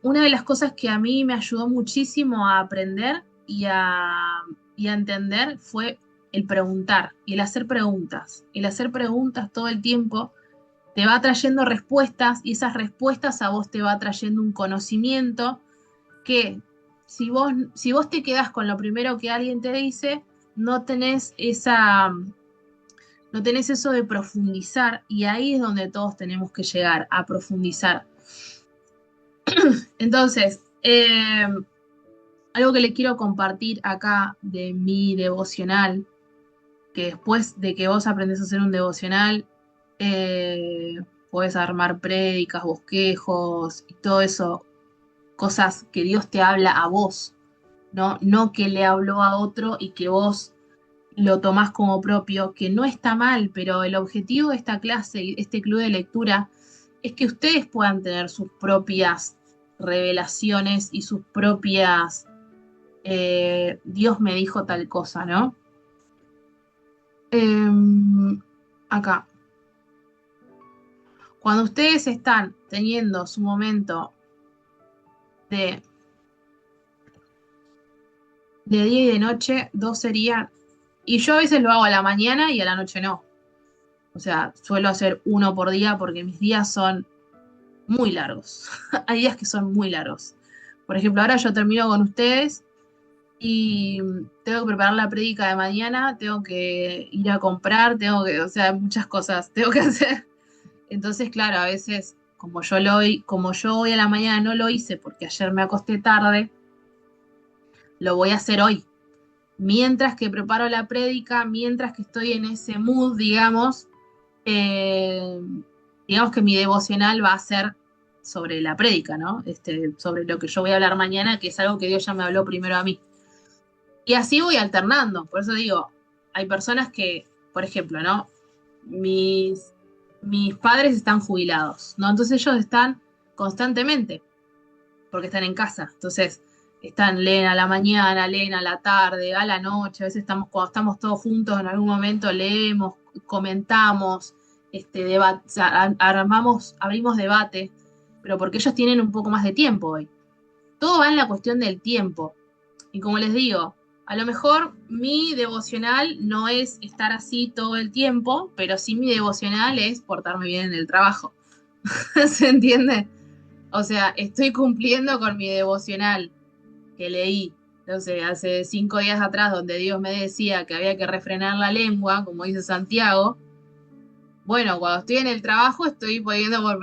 Una de las cosas que a mí me ayudó muchísimo a aprender y a entender fue el preguntar y el hacer preguntas. El hacer preguntas todo el tiempo te va trayendo respuestas y esas respuestas a vos te va trayendo un conocimiento que si vos te quedás con lo primero que alguien te dice, no tenés no tenés eso de profundizar y ahí es donde todos tenemos que llegar a profundizar. Entonces, algo que le quiero compartir acá de mi devocional, que después de que vos aprendés a hacer un devocional, eh, podés armar prédicas, bosquejos y todo eso, cosas que Dios te habla a vos, ¿no? No que le habló a otro y que vos lo tomás como propio, que no está mal, pero el objetivo de esta clase, este club de lectura, es que ustedes puedan tener sus propias revelaciones y sus propias, Dios me dijo tal cosa, ¿no? Acá, cuando ustedes están teniendo su momento de, de día y de noche, dos serían, y yo a veces lo hago a la mañana y a la noche no. O sea, suelo hacer uno por día porque mis días son muy largos. Hay días que son muy largos. Por ejemplo, ahora yo termino con ustedes y tengo que preparar la prédica de mañana, tengo que ir a comprar, o sea, muchas cosas tengo que hacer. Entonces, claro, a veces como yo hoy a la mañana no lo hice porque ayer me acosté tarde, lo voy a hacer hoy. Mientras que preparo la prédica, mientras que estoy en ese mood, eh, digamos que mi devocional va a ser sobre la prédica, ¿no? Sobre lo que yo voy a hablar mañana, que es algo que Dios ya me habló primero a mí. Y así voy alternando. Por eso digo, hay personas que, por ejemplo, ¿no? Mis padres están jubilados, ¿no? Entonces ellos están constantemente, porque están en casa. Entonces, leen a la mañana, leen a la tarde, a la noche, a veces cuando estamos todos juntos, en algún momento leemos, comentamos, o sea, abrimos debate, pero porque ellos tienen un poco más de tiempo hoy. Todo va en la cuestión del tiempo. Y como les digo, a lo mejor mi devocional no es estar así todo el tiempo, pero sí mi devocional es portarme bien en el trabajo. ¿Se entiende? O sea, estoy cumpliendo con mi devocional que leí, no sé, hace 5 días atrás, donde Dios me decía que había que refrenar la lengua, como dice Santiago. Bueno, cuando estoy en el trabajo estoy poniendo en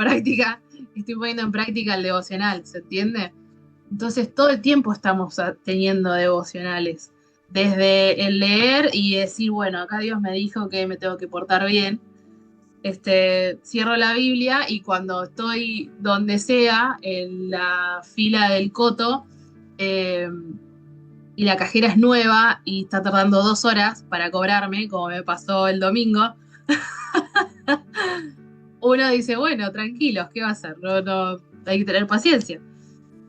práctica el devocional, ¿se entiende? Entonces todo el tiempo estamos teniendo devocionales, desde el leer y decir, bueno, acá Dios me dijo que me tengo que portar bien. Cierro la Biblia y cuando estoy donde sea, en la fila del coto, eh, y la cajera es nueva y está tardando 2 horas para cobrarme, como me pasó el domingo, uno dice, bueno, tranquilos, ¿qué va a hacer? No, no, hay que tener paciencia.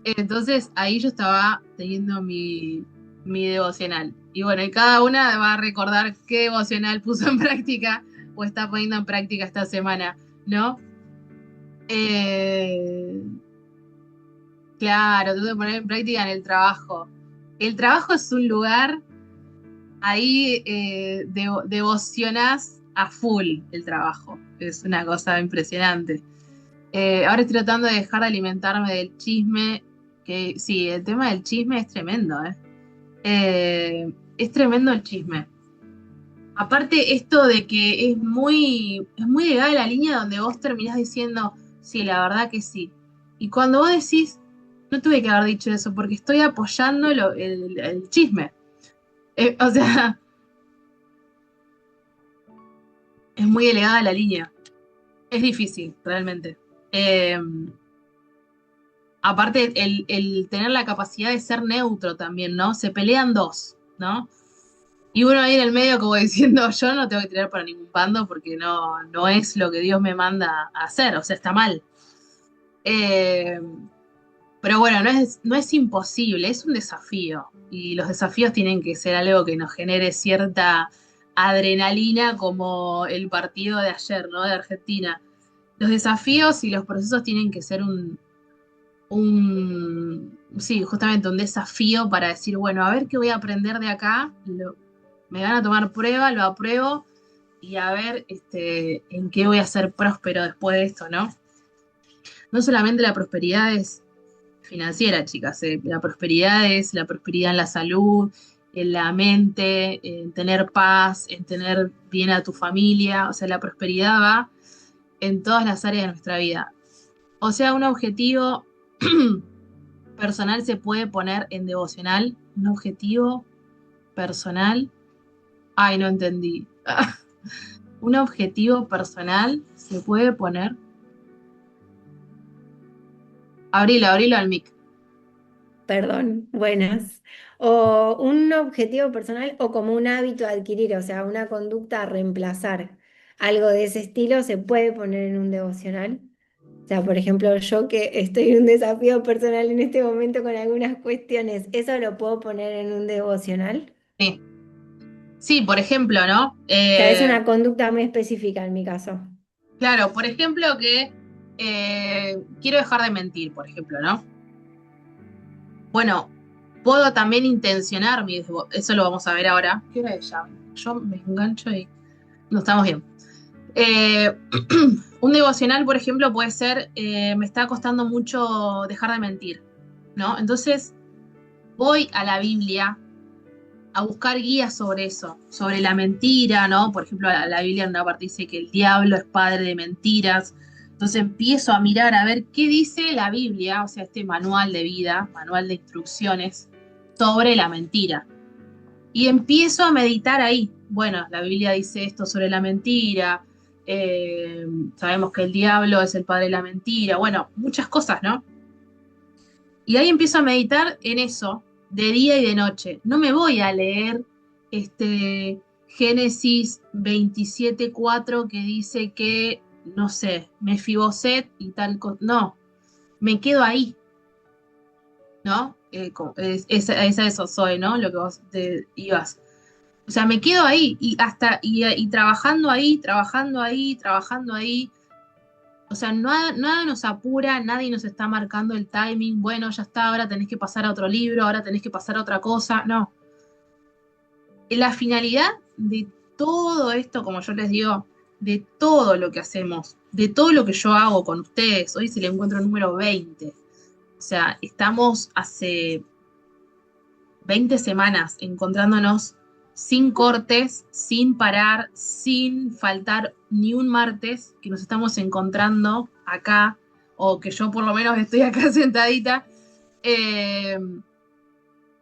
Entonces ahí yo estaba teniendo mi devocional. Y bueno, y cada una va a recordar qué devocional puso en práctica o está poniendo en práctica esta semana, ¿no? Eh, claro, tengo que poner en práctica en el trabajo. El trabajo es un lugar, ahí devocionás a full el trabajo. Es una cosa impresionante. Ahora estoy tratando de dejar de alimentarme del chisme, que sí, el tema del chisme es tremendo, ¿eh? Es tremendo el chisme. Aparte, esto de que es muy delgada la línea donde vos terminás diciendo, sí, la verdad que sí. Y cuando vos decís, no tuve que haber dicho eso porque estoy apoyando el chisme. O sea, es muy delgada la línea. Es difícil, realmente. Eh, Aparte, el tener la capacidad de ser neutro también, ¿no? Se pelean dos, ¿no? Y uno ahí en el medio como diciendo, yo no tengo que tirar para ningún bando porque no es lo que Dios me manda a hacer, o sea, está mal. Eh, pero bueno, no es imposible, es un desafío. Y los desafíos tienen que ser algo que nos genere cierta adrenalina como el partido de ayer, ¿no? De Argentina. Los desafíos y los procesos tienen que ser sí, justamente un desafío para decir, bueno, a ver qué voy a aprender de acá, me van a tomar prueba, lo apruebo y a ver en qué voy a ser próspero después de esto, ¿no? No solamente la prosperidad es financiera, chicas, la prosperidad es la prosperidad en la salud, en la mente, en tener paz, en tener bien a tu familia, o sea, la prosperidad va en todas las áreas de nuestra vida. O sea, un objetivo personal se puede poner en devocional, un objetivo personal. Ay, no entendí. Un objetivo personal se puede poner. Abrilo al mic. Perdón, buenas. O un objetivo personal o como un hábito a adquirir, o sea, una conducta a reemplazar. Algo de ese estilo se puede poner en un devocional. O sea, por ejemplo, yo que estoy en un desafío personal en este momento con algunas cuestiones, ¿eso lo puedo poner en un devocional? Sí. Sí, por ejemplo, ¿no? O sea, es una conducta muy específica en mi caso. Claro, por ejemplo que quiero dejar de mentir, por ejemplo, ¿no? Bueno, puedo también intencionar eso lo vamos a ver ahora. ¿Qué hora es ya? Yo me engancho y no estamos bien. Eh, un devocional, por ejemplo, puede ser, me está costando mucho dejar de mentir, ¿no? Entonces voy a la Biblia a buscar guías sobre eso, sobre la mentira, ¿no? Por ejemplo, la Biblia en una parte dice que el diablo es padre de mentiras. Entonces empiezo a mirar a ver qué dice la Biblia, o sea, este manual de vida, manual de instrucciones sobre la mentira. Y empiezo a meditar ahí. Bueno, la Biblia dice esto sobre la mentira, sabemos que el diablo es el padre de la mentira, bueno, muchas cosas, ¿no? Y ahí empiezo a meditar en eso, de día y de noche. No me voy a leer Génesis 27:4 que dice que, no sé, Mefiboset y tal cosa. No, me quedo ahí, ¿no? Es a eso soy, ¿no? Lo que vos te ibas. O sea, me quedo ahí y trabajando ahí, trabajando ahí, trabajando ahí. O sea, nada nos apura, nadie nos está marcando el timing. Bueno, ya está, ahora tenés que pasar a otro libro, ahora tenés que pasar a otra cosa. No. La finalidad de todo esto, como yo les digo, de todo lo que hacemos, de todo lo que yo hago con ustedes, hoy se le encuentro el número 20. O sea, estamos hace 20 semanas encontrándonos sin cortes, sin parar, sin faltar ni un martes, que nos estamos encontrando acá, o que yo por lo menos estoy acá sentadita. eh,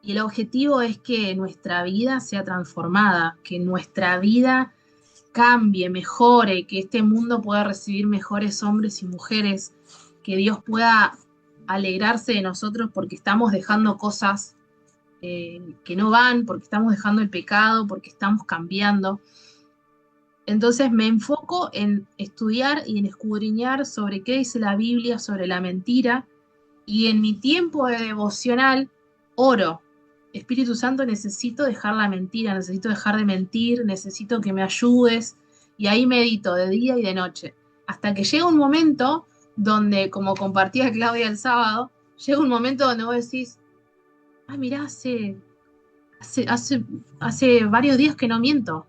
y el objetivo es que nuestra vida sea transformada, que nuestra vida cambie, mejore, que este mundo pueda recibir mejores hombres y mujeres, que Dios pueda alegrarse de nosotros porque estamos dejando cosas que no van, porque estamos dejando el pecado, porque estamos cambiando. Entonces me enfoco en estudiar y en escudriñar sobre qué dice la Biblia, sobre la mentira, y en mi tiempo de devocional oro. Espíritu Santo, necesito dejar la mentira, necesito dejar de mentir, necesito que me ayudes, y ahí medito de día y de noche, hasta que llega un momento donde, como compartía Claudia el sábado, llega un momento donde vos decís, ah, mirá, hace, hace, hace varios días que no miento.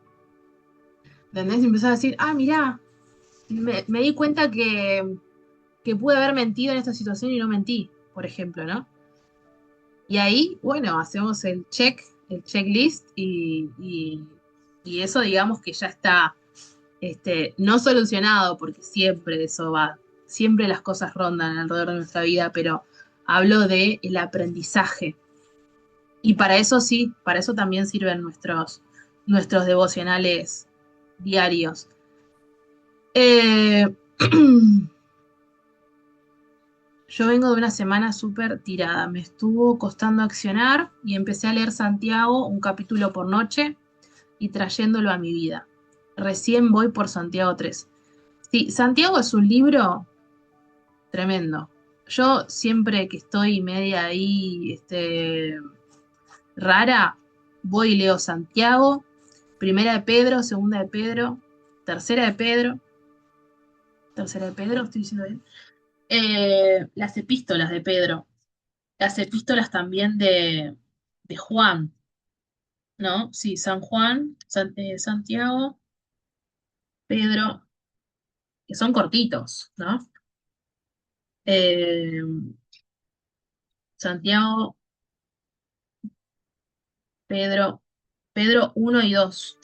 ¿Entendés? Y empezás a decir, ah, mirá, me di cuenta que pude haber mentido en esta situación y no mentí, por ejemplo, ¿no? Y ahí, bueno, hacemos el checklist y eso digamos que ya está no solucionado, porque siempre eso va, siempre las cosas rondan alrededor de nuestra vida, pero hablo de el aprendizaje. Y para eso sí, para eso también sirven nuestros devocionales diarios. Eh, yo vengo de una semana súper tirada, me estuvo costando accionar y empecé a leer Santiago un capítulo por noche y trayéndolo a mi vida. Recién voy por Santiago 3. Sí, Santiago es un libro tremendo. Yo siempre que estoy media ahí, rara, voy y leo Santiago, primera de Pedro, segunda de Pedro, tercera de Pedro, tercera de Pedro, estoy diciendo bien. Las epístolas de Pedro, las epístolas también de Juan, ¿no? Sí, San Juan, Santiago, Pedro, que son cortitos, ¿no? Eh, Santiago, Pedro, Pedro 1 y 2.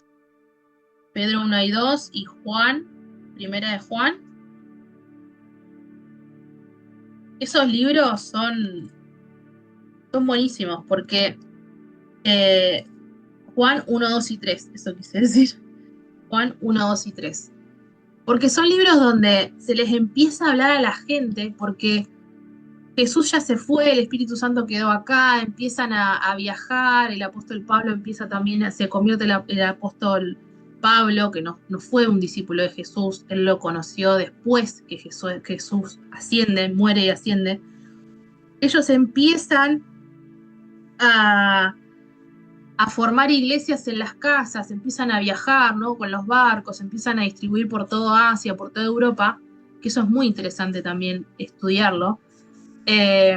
Pedro 1 y 2 y Juan, primera de Juan. Esos libros son buenísimos porque eh, Juan 1, 2 y 3, eso quise decir. Juan 1, 2 y 3. Porque son libros donde se les empieza a hablar a la gente, porque Jesús ya se fue, el Espíritu Santo quedó acá, empiezan a viajar, el apóstol Pablo empieza también, se convierte el apóstol Pablo, que no fue un discípulo de Jesús, él lo conoció después que Jesús asciende, muere y asciende. Ellos empiezan a, a formar iglesias en las casas, empiezan a viajar, ¿no? Con los barcos, empiezan a distribuir por toda Asia, por toda Europa, que eso es muy interesante también estudiarlo. Eh,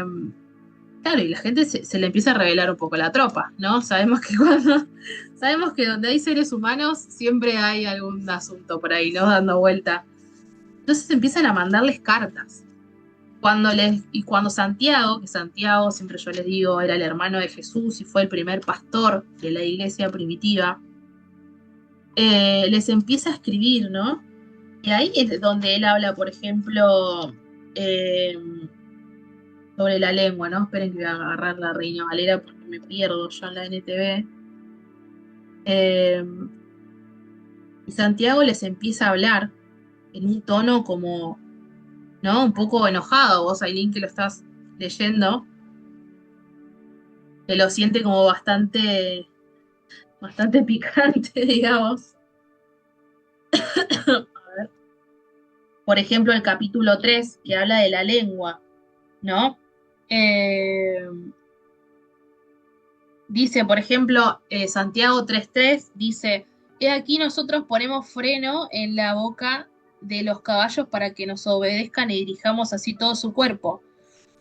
claro, y la gente se le empieza a revelar un poco la tropa, ¿no? Sabemos que donde hay seres humanos siempre hay algún asunto por ahí, ¿no? Dando vuelta. Entonces empiezan a mandarles cartas. Cuando Santiago, que Santiago, siempre yo les digo, era el hermano de Jesús y fue el primer pastor de la iglesia primitiva, les empieza a escribir, ¿no? Y ahí es donde él habla, por ejemplo, eh, sobre la lengua, ¿no? Esperen que voy a agarrar la Reina Valera porque me pierdo yo en la NTV. Eh, y Santiago les empieza a hablar en un tono como, ¿no? Un poco enojado. Vos, Ailín, que lo estás leyendo, que lo siente como bastante picante, digamos. A ver. Por ejemplo, el capítulo 3 que habla de la lengua, ¿no? Eh, Dice, por ejemplo, Santiago 3:3 dice, he aquí nosotros ponemos freno en la boca de los caballos para que nos obedezcan y dirijamos así todo su cuerpo.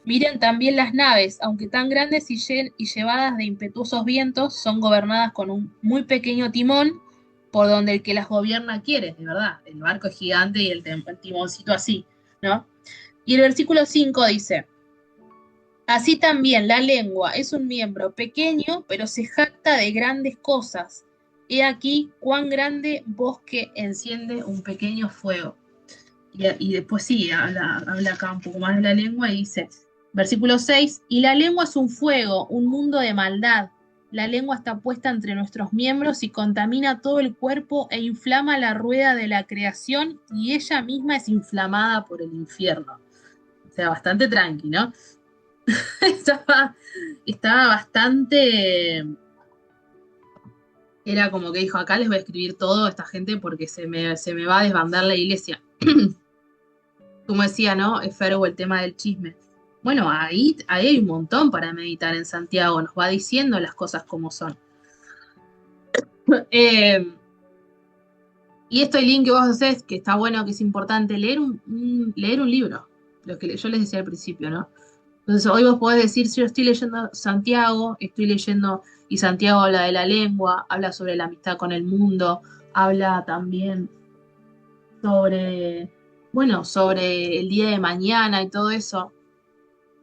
Miren también las naves, aunque tan grandes y llevadas de impetuosos vientos, son gobernadas con un muy pequeño timón por donde el que las gobierna quiere, de verdad. El barco es gigante y el timoncito así, ¿no? Y el versículo 5 dice, así también la lengua es un miembro pequeño, pero se jacta de grandes cosas. He aquí cuán grande bosque enciende un pequeño fuego. Y después sí, habla acá un poco más de la lengua y dice, versículo 6, y la lengua es un fuego, un mundo de maldad. La lengua está puesta entre nuestros miembros y contamina todo el cuerpo e inflama la rueda de la creación y ella misma es inflamada por el infierno. O sea, bastante tranqui, ¿no? estaba, estaba bastante. Era como que dijo: acá les voy a escribir todo a esta gente porque se me va a desbandar la iglesia. Como decía, ¿no? Fergo, el tema del chisme. Bueno, ahí hay un montón para meditar en Santiago, nos va diciendo las cosas como son. Eh, y esto, el link que vos haces, que está bueno, que es importante, leer un libro, lo que yo les decía al principio, ¿no? Entonces hoy vos podés decir, si yo estoy leyendo Santiago, estoy leyendo, y Santiago habla de la lengua, habla sobre la amistad con el mundo, habla también sobre, bueno, sobre el día de mañana y todo eso.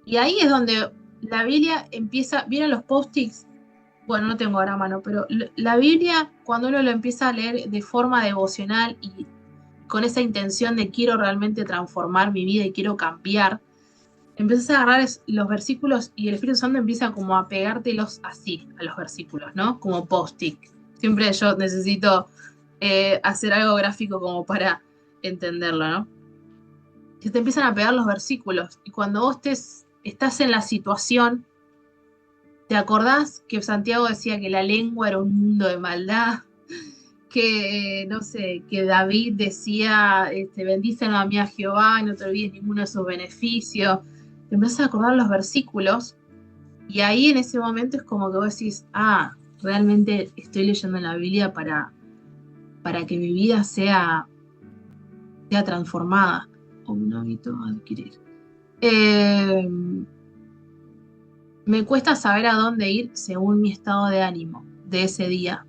Y ahí es donde la Biblia empieza, ¿vieron los post-its? Bueno, no tengo ahora a mano, pero la Biblia, cuando uno lo empieza a leer de forma devocional y con esa intención de quiero realmente transformar mi vida y quiero cambiar, empiezas a agarrar los versículos y el Espíritu Santo empieza como a pegártelos así a los versículos, ¿no? Como post-it. Siempre yo necesito hacer algo gráfico como para entenderlo, ¿no? Que te empiezan a pegar los versículos y cuando vos estás en la situación, ¿te acordás que Santiago decía que la lengua era un mundo de maldad? Que, no sé, que David decía, bendícelo a mí a Jehová y no te olvides ninguno de sus beneficios. Te empiezas a acordar los versículos y ahí en ese momento es como que vos decís, realmente estoy leyendo la Biblia para que mi vida sea transformada o un hábito a adquirir. Me cuesta saber a dónde ir según mi estado de ánimo de ese día.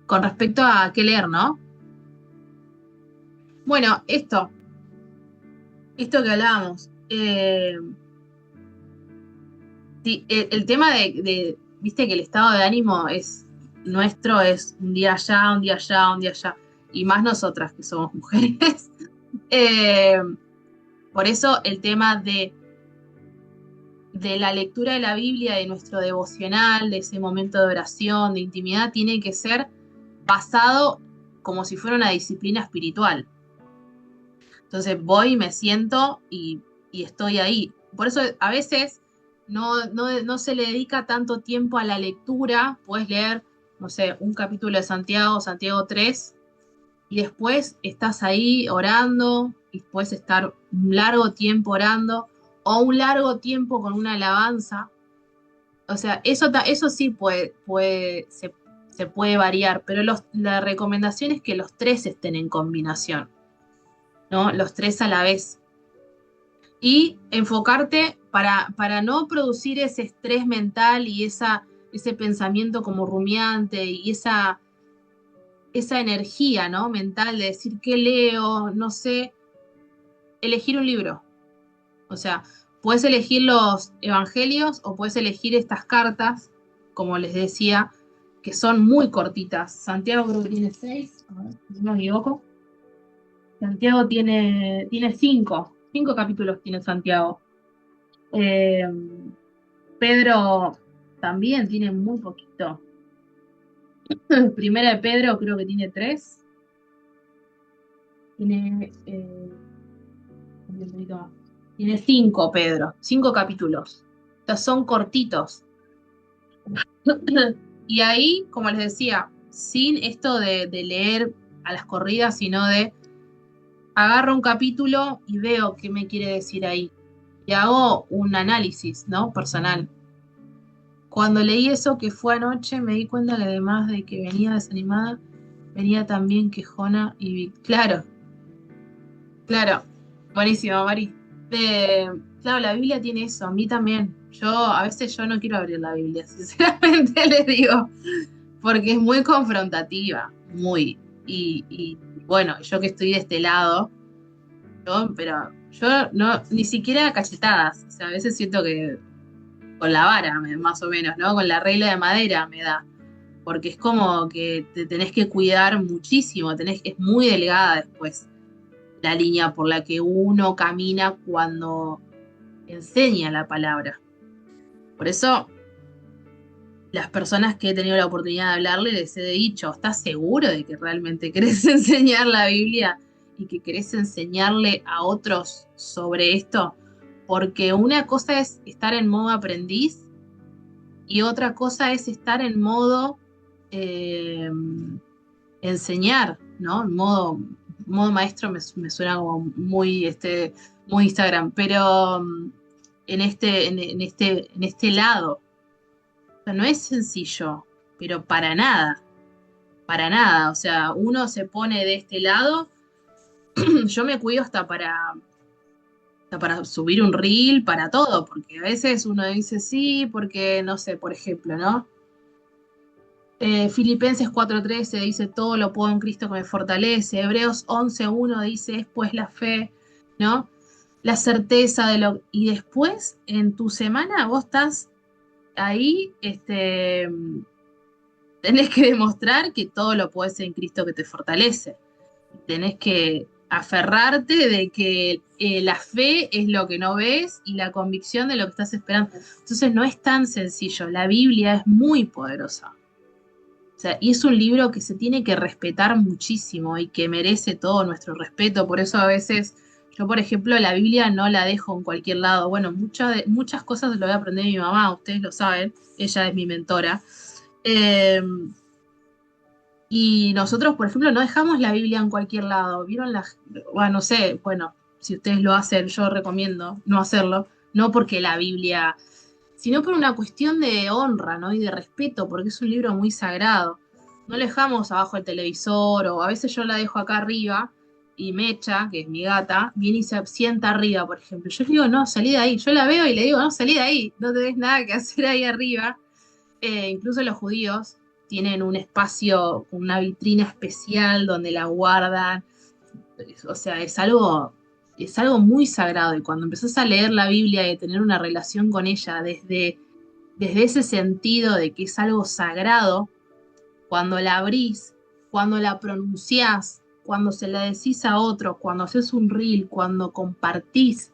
Con respecto a qué leer, ¿no? Bueno, esto que hablábamos. Sí, el tema viste que el estado de ánimo es nuestro, es un día allá, un día allá, un día allá. Y más nosotras que somos mujeres. Eh, por eso el tema de la lectura de la Biblia, de nuestro devocional, de ese momento de oración, de intimidad, tiene que ser basado como si fuera una disciplina espiritual. Entonces voy, me siento y estoy ahí. Por eso a veces no se le dedica tanto tiempo a la lectura. Puedes leer, no sé, un capítulo de Santiago, Santiago 3, y después estás ahí orando, y puedes estar un largo tiempo orando, o un largo tiempo con una alabanza. O sea, eso sí se puede variar, pero la recomendación es que los tres estén en combinación, ¿no? Los tres a la vez. Y enfocarte para no producir ese estrés mental y ese pensamiento como rumiante y esa energía, ¿no? Mental de decir qué leo, no sé, elegir un libro. O sea, puedes elegir los evangelios o puedes elegir estas cartas, como les decía, que son muy cortitas. Santiago creo que tiene 6, a ver, si no me equivoco. Santiago tiene cinco capítulos tiene Santiago. Eh, Pedro también tiene muy poquito. Primera de Pedro creo que tiene tres. Tiene, un poquito más. Tiene cinco, Pedro. Cinco capítulos. O sea, son cortitos. Y ahí, como les decía, sin esto de leer a las corridas, sino de agarro un capítulo y veo qué me quiere decir ahí. Y hago un análisis, ¿no? Personal. Cuando leí eso que fue anoche, me di cuenta que además de que venía desanimada, venía también quejona y claro, claro. Buenísimo, Mari. Claro, la Biblia tiene eso, a mí también. A veces yo no quiero abrir la Biblia, sinceramente les digo, porque es muy confrontativa, muy. Y bueno, yo que estoy de este lado, pero yo no, ni siquiera cachetadas. O sea, a veces siento que con la vara, más o menos, ¿no? Con la regla de madera me da. Porque es como que te tenés que cuidar muchísimo, es muy delgada después la línea por la que uno camina cuando enseña la palabra. Por eso, las personas que he tenido la oportunidad de hablarle les he dicho, ¿estás seguro de que realmente querés enseñar la Biblia y que querés enseñarle a otros sobre esto? Porque una cosa es estar en modo aprendiz y otra cosa es estar en modo eh, enseñar, ¿no? Modo maestro me suena como muy Instagram, pero en este lado, o sea, no es sencillo, pero para nada. O sea, uno se pone de este lado, yo me cuido hasta para subir un reel, para todo, porque a veces uno dice sí, porque no sé, por ejemplo, ¿no? Filipenses 4:13 dice, todo lo puedo en Cristo que me fortalece. Hebreos 11:1 dice, es pues la fe, ¿no? La certeza de lo... Y después, en tu semana, vos estás ahí, tenés que demostrar que todo lo puedes en Cristo que te fortalece. Tenés que aferrarte de que la fe es lo que no ves y la convicción de lo que estás esperando. Entonces no es tan sencillo. La Biblia es muy poderosa. O sea, y es un libro que se tiene que respetar muchísimo y que merece todo nuestro respeto. Por eso a veces yo, por ejemplo, la Biblia no la dejo en cualquier lado. Bueno, muchas cosas lo voy a aprender de mi mamá, ustedes lo saben, ella es mi mentora. Eh, y nosotros, por ejemplo, no dejamos la Biblia en cualquier lado. ¿Vieron las? Bueno, no sé, bueno, si ustedes lo hacen, yo recomiendo no hacerlo. No porque la Biblia, sino por una cuestión de honra, ¿no? Y de respeto, porque es un libro muy sagrado. No lo dejamos abajo del televisor, o a veces yo la dejo acá arriba, y Mecha, que es mi gata, viene y se sienta arriba, por ejemplo. Yo le digo, no, salí de ahí. Yo la veo y le digo, no, salí de ahí, no tenés nada que hacer ahí arriba. Incluso los judíos tienen un espacio, una vitrina especial donde la guardan. O sea, es algo muy sagrado. Y cuando empezás a leer la Biblia y a tener una relación con ella desde ese sentido de que es algo sagrado, cuando la abrís, cuando la pronunciás, cuando se la decís a otro, cuando haces un reel, cuando compartís,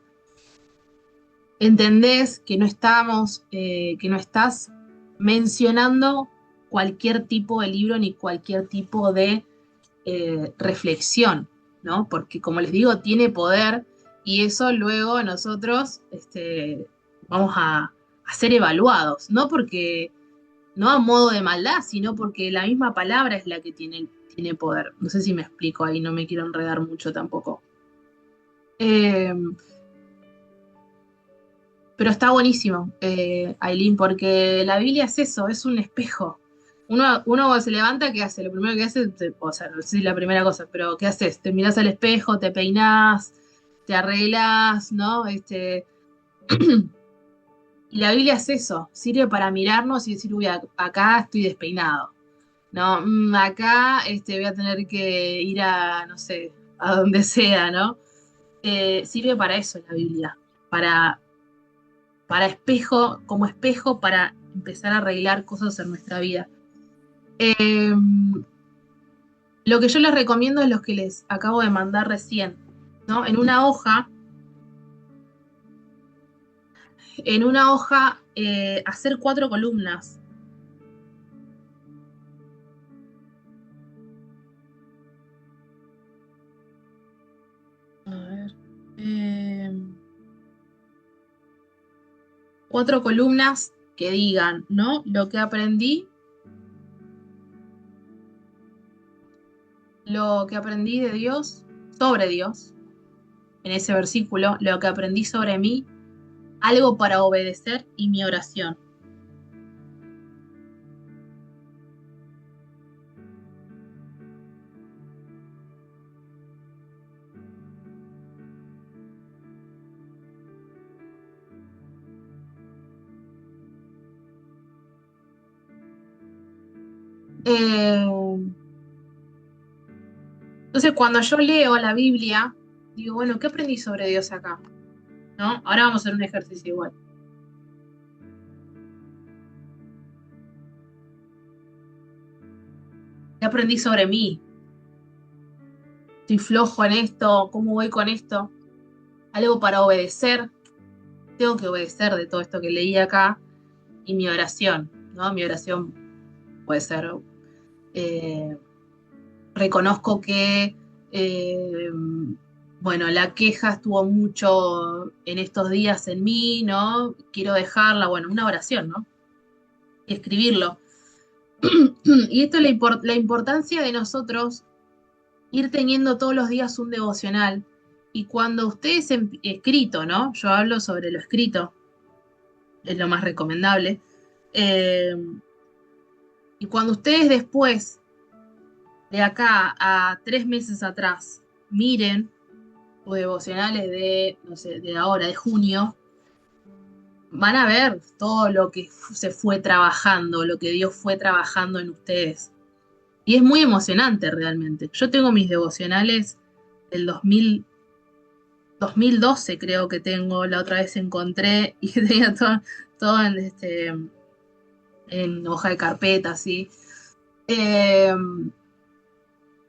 entendés que no estás mencionando cualquier tipo de libro ni cualquier tipo de reflexión, ¿no? Porque como les digo, tiene poder y eso luego nosotros vamos a ser evaluados, no a modo de maldad, sino porque la misma palabra es la que tiene poder. No sé si me explico ahí, no me quiero enredar mucho tampoco. Eh, Pero está buenísimo, Aileen, porque la Biblia es eso, es un espejo. Uno cuando se levanta, ¿qué hace? Lo primero que hace, o sea, no sé si es la primera cosa, pero ¿qué haces? Te mirás al espejo, te peinás, te arreglás, ¿no? Y la Biblia es eso, sirve para mirarnos y decir, uy, acá estoy despeinado, ¿no? Acá voy a tener que ir a, no sé, a donde sea, ¿no? Sirve para eso la Biblia, para como espejo para empezar a arreglar cosas en nuestra vida. Eh, Lo que yo les recomiendo es los que les acabo de mandar recién, ¿no? En una hoja, hacer 4 columnas. A ver. eh, 4 columnas que digan, ¿no? Lo que aprendí de Dios, sobre Dios, en ese versículo, lo que aprendí sobre mí, algo para obedecer y mi oración. Eh, entonces, cuando yo leo la Biblia, digo, bueno, ¿qué aprendí sobre Dios acá? ¿No? Ahora vamos a hacer un ejercicio igual. ¿Qué aprendí sobre mí? ¿Estoy flojo en esto? ¿Cómo voy con esto? Algo para obedecer. Tengo que obedecer de todo esto que leí acá. Y mi oración, ¿no? Mi oración puede ser, eh, reconozco que, eh, bueno, la queja estuvo mucho en estos días en mí, ¿no? Quiero dejarla, bueno, una oración, ¿no? Y escribirlo. Y esto es la importancia de nosotros ir teniendo todos los días un devocional. Y cuando ustedes escrito, ¿no? Yo hablo sobre lo escrito, es lo más recomendable. Eh, y cuando ustedes después, de acá a 3 meses atrás, miren sus devocionales de, no sé, de ahora, de junio, van a ver todo lo que se fue trabajando, lo que Dios fue trabajando en ustedes. Y es muy emocionante realmente. Yo tengo mis devocionales del 2012 creo que tengo, la otra vez encontré y tenía todo en hoja de carpeta, así. Eh,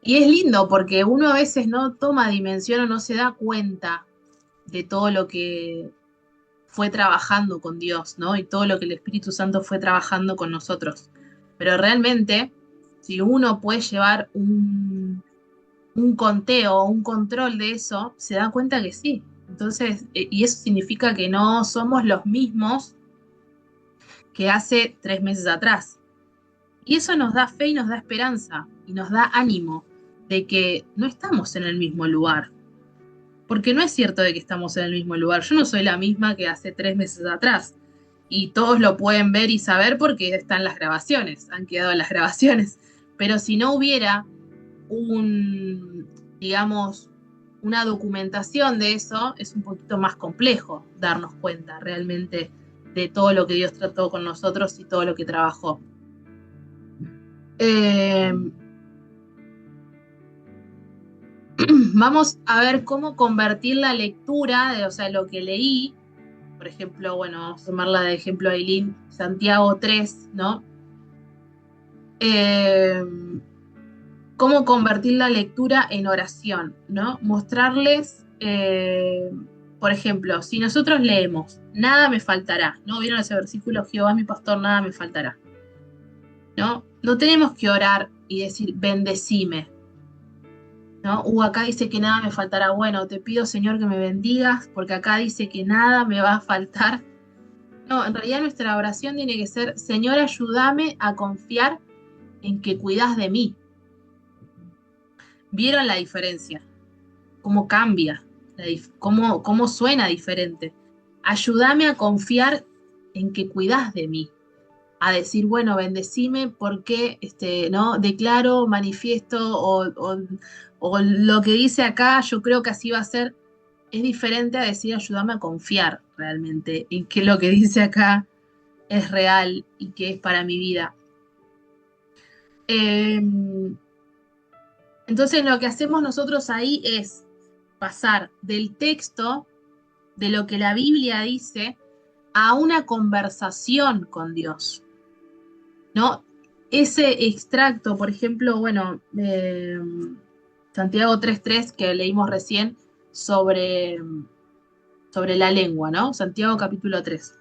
y es lindo porque uno a veces no toma dimensión o no se da cuenta de todo lo que fue trabajando con Dios, ¿no? Y todo lo que el Espíritu Santo fue trabajando con nosotros. Pero realmente, si uno puede llevar un conteo, un control de eso, se da cuenta que sí. Entonces, y eso significa que no somos los mismos que hace 3 meses atrás. Y eso nos da fe y nos da esperanza y nos da ánimo de que no estamos en el mismo lugar. Porque no es cierto de que estamos en el mismo lugar. Yo no soy la misma que hace 3 meses atrás. Y todos lo pueden ver y saber porque están las grabaciones, han quedado las grabaciones. Pero si no hubiera digamos, una documentación de eso, es un poquito más complejo darnos cuenta realmente de todo lo que Dios trató con nosotros y todo lo que trabajó. Eh, Vamos a ver cómo convertir la lectura, o sea, lo que leí, por ejemplo, bueno, vamos a tomarla de ejemplo a Eileen, Santiago 3, ¿no? Eh, Cómo convertir la lectura en oración, ¿no? Mostrarles, por ejemplo, si nosotros leemos, nada me faltará, ¿no? ¿Vieron ese versículo? Jehová es mi pastor, nada me faltará, ¿no? No tenemos que orar y decir, bendecime, ¿no? Acá dice que nada me faltará. Bueno, te pido, Señor, que me bendigas, porque acá dice que nada me va a faltar. No, en realidad nuestra oración tiene que ser, Señor, ayúdame a confiar en que cuidas de mí. ¿Vieron la diferencia? ¿Cómo cambia? ¿Cómo suena diferente? Ayúdame a confiar en que cuidas de mí. A decir, bueno, bendecime porque, ¿no? Declaro, manifiesto o lo que dice acá, yo creo que así va a ser. Es diferente a decir, ayúdame a confiar realmente en que lo que dice acá es real y que es para mi vida. Eh, entonces lo que hacemos nosotros ahí es pasar del texto, de lo que la Biblia dice, a una conversación con Dios, ¿no? ese extracto, por ejemplo, bueno, Santiago 3.3 que leímos recién sobre, sobre la lengua, ¿no? Santiago capítulo 3.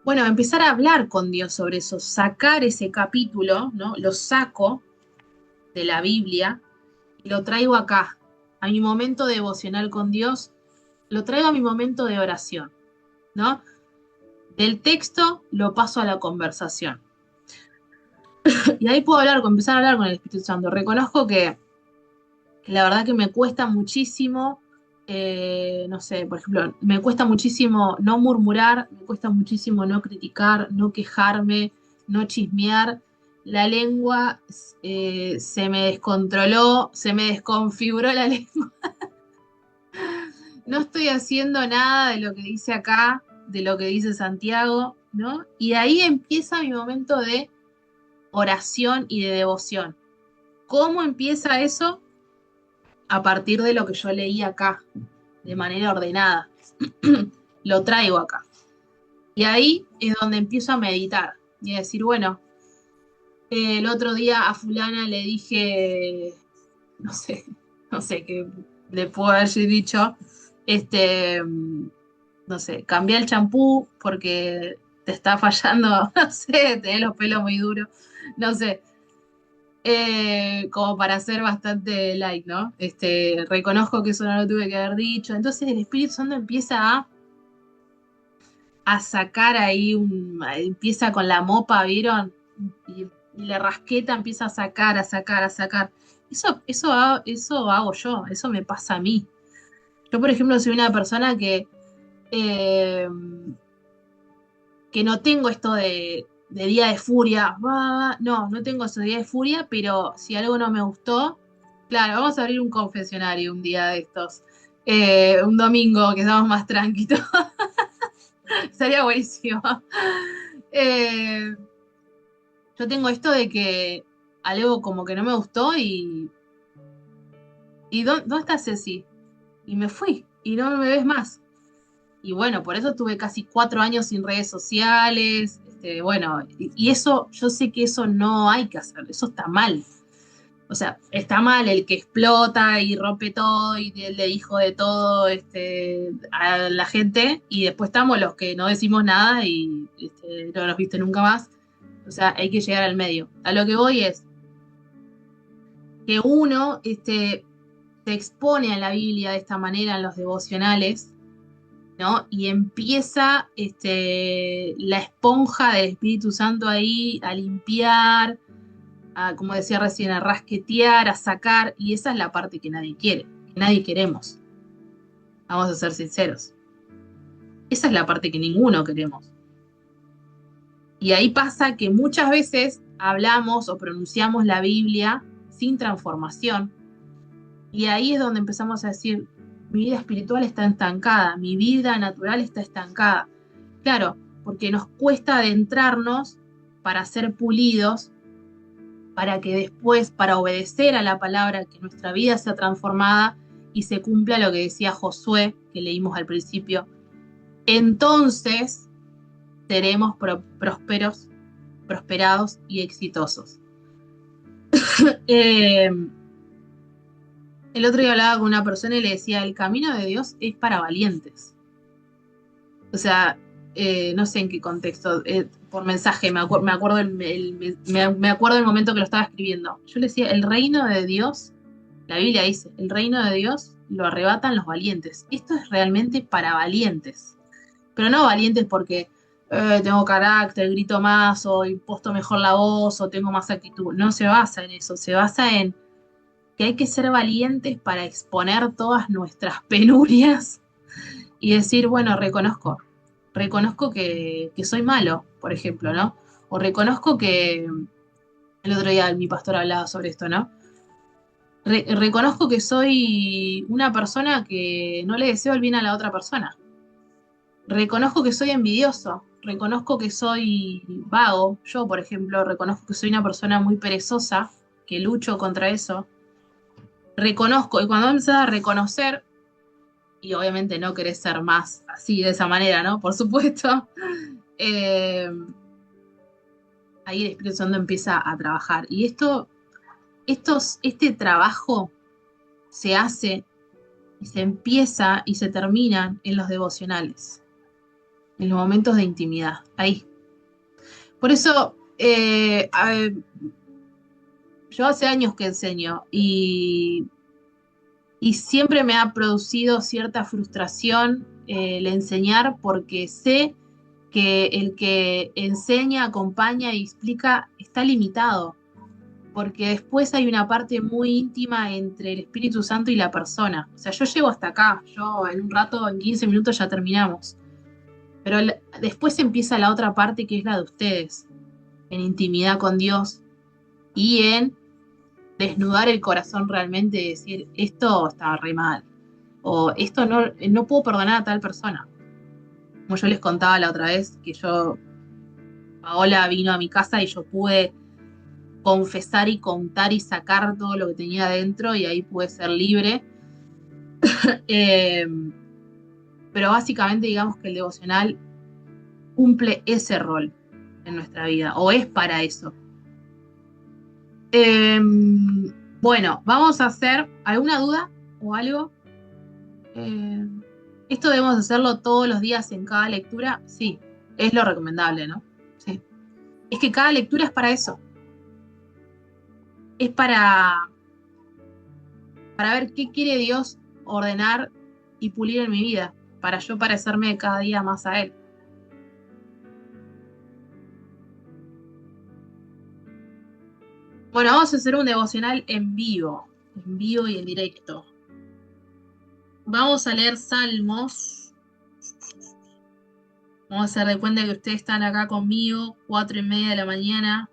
Bueno, empezar a hablar con Dios sobre eso, sacar ese capítulo, ¿no? Lo saco de la Biblia y lo traigo acá, a mi momento devocional con Dios, lo traigo a mi momento de oración, ¿no? Del texto lo paso a la conversación. Y ahí puedo hablar, empezar a hablar con el Espíritu Santo. Reconozco que la verdad que me cuesta muchísimo, no sé, por ejemplo, me cuesta muchísimo no murmurar, me cuesta muchísimo no criticar, no quejarme, no chismear. La lengua se me descontroló, se me desconfiguró la lengua. No estoy haciendo nada de lo que dice acá, de lo que dice Santiago, ¿no? Y ahí empieza mi momento de oración y de devoción. ¿Cómo empieza eso? A partir de lo que yo leí acá, de manera ordenada. Lo traigo acá. Y ahí es donde empiezo a meditar y a decir, bueno, el otro día a fulana le dije, no sé, no sé qué le puedo haber dicho, no sé, cambia el champú porque te está fallando, no sé, tenés los pelos muy duros, no sé, como para ser bastante light, ¿no? Reconozco que eso no lo tuve que haber dicho. Entonces el Espíritu Santo empieza a sacar ahí, empieza con la mopa, ¿vieron? Y la rasqueta empieza a sacar, a sacar, a sacar. Eso hago yo, eso me pasa a mí. Yo, por ejemplo, soy una persona eh, que no tengo esto de día de furia. No, no tengo ese día de furia, pero si algo no me gustó, claro, vamos a abrir un confesionario un día de estos. Un domingo que estamos más tranquilos. Sería buenísimo. Eh, yo tengo esto de que algo como que no me gustó y ¿dónde está Ceci? Y me fui y no me ves más. Y bueno, por eso tuve casi 4 años sin redes sociales. Bueno, y eso, yo sé que eso no hay que hacer, eso está mal. O sea, está mal el que explota y rompe todo y le dijo de todo a la gente y después estamos los que no decimos nada y no nos viste nunca más. O sea, hay que llegar al medio. A lo que voy es que uno se expone a la Biblia de esta manera en los devocionales, ¿no? Y empieza la esponja del Espíritu Santo ahí a limpiar, como decía recién, a rasquetear, a sacar, y esa es la parte que nadie quiere, que nadie queremos. Vamos a ser sinceros. Esa es la parte que ninguno queremos. Y ahí pasa que muchas veces hablamos o pronunciamos la Biblia sin transformación, y ahí es donde empezamos a decir, mi vida espiritual está estancada, mi vida natural está estancada. Claro, porque nos cuesta adentrarnos para ser pulidos, para que después, para obedecer a la palabra, que nuestra vida sea transformada y se cumpla lo que decía Josué, que leímos al principio. Entonces seremos prósperos, prosperados y exitosos. eh, el otro día hablaba con una persona y le decía, el camino de Dios es para valientes. O sea, no sé en qué contexto, por mensaje, me acuerdo me acuerdo el momento que lo estaba escribiendo. Yo le decía, el reino de Dios, la Biblia dice, el reino de Dios lo arrebatan los valientes. Esto es realmente para valientes, pero no valientes porque tengo carácter, grito más, o imposto mejor la voz, o tengo más actitud. No se basa en eso, se basa en que hay que ser valientes para exponer todas nuestras penurias y decir, bueno, reconozco que soy malo, por ejemplo, ¿no? O reconozco que, el otro día mi pastor hablaba sobre esto, ¿no? Reconozco que soy una persona que no le deseo el bien a la otra persona. Reconozco que soy envidioso, reconozco que soy vago. Yo, por ejemplo, reconozco que soy una persona muy perezosa, que lucho contra eso. Reconozco, y cuando empezás a reconocer, y obviamente no querés ser más así, de esa manera, ¿no? Por supuesto. Eh, ahí el Espíritu Santo empieza a trabajar. Y este trabajo se hace y se empieza y se termina en los devocionales, en los momentos de intimidad, ahí. Por eso, yo hace años que enseño y siempre me ha producido cierta frustración el enseñar porque sé que el que enseña, acompaña y explica está limitado, porque después hay una parte muy íntima entre el Espíritu Santo y la persona. O sea, yo llego hasta acá, yo en un rato, en 15 minutos ya terminamos, pero después empieza la otra parte que es la de ustedes, en intimidad con Dios y en desnudar el corazón realmente y decir, esto estaba re mal, o esto no puedo perdonar a tal persona. Como yo les contaba la otra vez, que Paola vino a mi casa y yo pude confesar y contar y sacar todo lo que tenía adentro y ahí pude ser libre. Eh, pero básicamente digamos que el devocional cumple ese rol en nuestra vida, o es para eso. Eh, bueno, vamos a hacer, ¿alguna duda o algo? Eh, ¿Esto debemos hacerlo todos los días en cada lectura? Sí, es lo recomendable, ¿no? Sí. Es que cada lectura es para eso. Es para ver qué quiere Dios ordenar y pulir en mi vida, para yo parecerme cada día más a Él. Bueno, vamos a hacer un devocional en vivo y en directo. Vamos a leer Salmos. Vamos a hacer de cuenta que ustedes están acá conmigo, 4:30 de la mañana,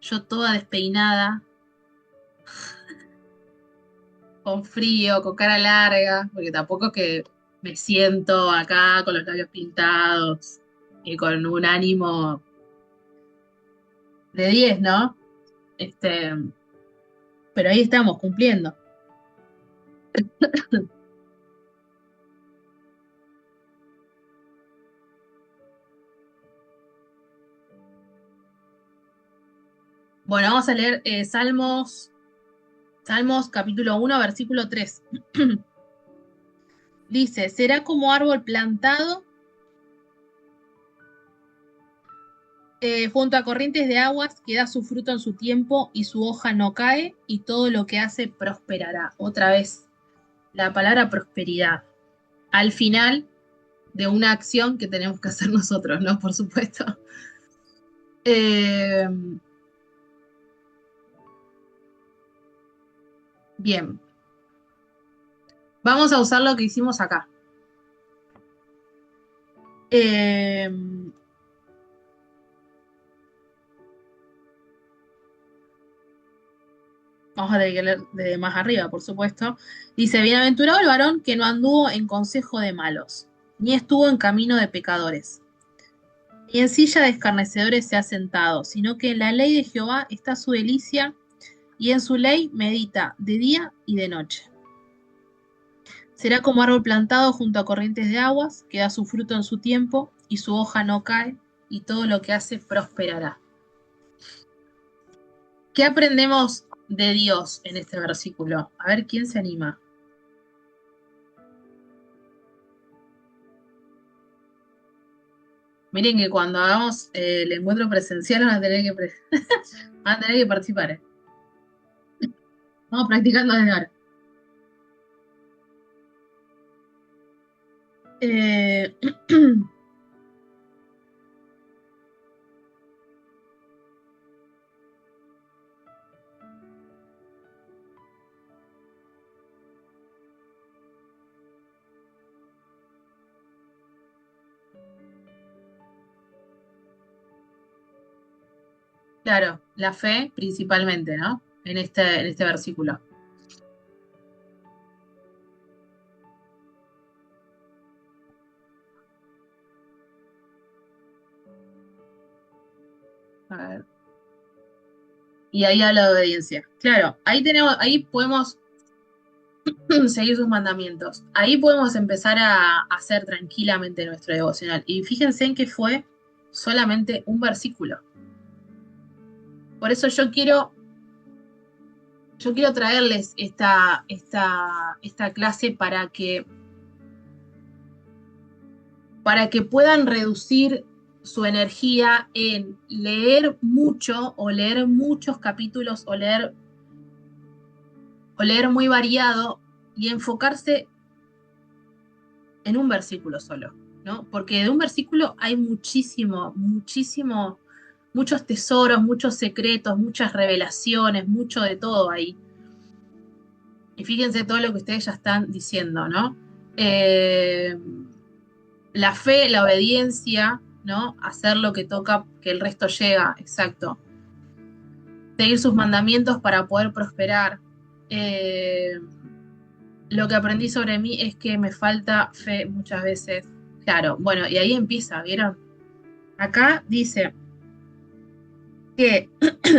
yo toda despeinada, con frío, con cara larga, porque tampoco es que me siento acá con los labios pintados y con un ánimo de 10, ¿no? Este, pero ahí estamos cumpliendo. Bueno, vamos a leer Salmos capítulo 1, versículo 3. Dice, será como árbol plantado junto a corrientes de aguas que da su fruto en su tiempo y su hoja no cae y todo lo que hace prosperará. Otra vez, la palabra prosperidad. Al final de una acción que tenemos que hacer nosotros, ¿no? Por supuesto. Eh, bien, vamos a usar lo que hicimos acá. Eh, Vamos a tener que leer de más arriba, por supuesto. Dice, bienaventurado el varón que no anduvo en consejo de malos, ni estuvo en camino de pecadores, ni en silla de escarnecedores se ha sentado, sino que en la ley de Jehová está su delicia, y en su ley medita de día y de noche. Será como árbol plantado junto a corrientes de aguas, que da su fruto en su tiempo, y su hoja no cae, y todo lo que hace prosperará. ¿Qué aprendemos de Dios en este versículo? A ver, ¿quién se anima? Miren que cuando hagamos el encuentro presencial van a tener van a tener que participar. Vamos practicando desde ahora. Eh, claro, la fe principalmente, ¿no? En este versículo. A ver. Y ahí habla de obediencia. Claro, ahí podemos seguir sus mandamientos. Ahí podemos empezar a hacer tranquilamente nuestro devocional. Y fíjense en que fue solamente un versículo. Por eso yo quiero traerles esta clase para que puedan reducir su energía en leer mucho o leer muchos capítulos o leer muy variado y enfocarse en un versículo solo, ¿no? Porque de un versículo hay muchos tesoros, muchos secretos, muchas revelaciones, mucho de todo ahí. Y fíjense todo lo que ustedes ya están diciendo, ¿no? Eh, la fe, la obediencia, ¿no? Hacer lo que toca, que el resto llega, exacto. Seguir sus mandamientos para poder prosperar. Eh, lo que aprendí sobre mí es que me falta fe muchas veces. Claro, bueno, y ahí empieza, ¿vieron? Acá dice que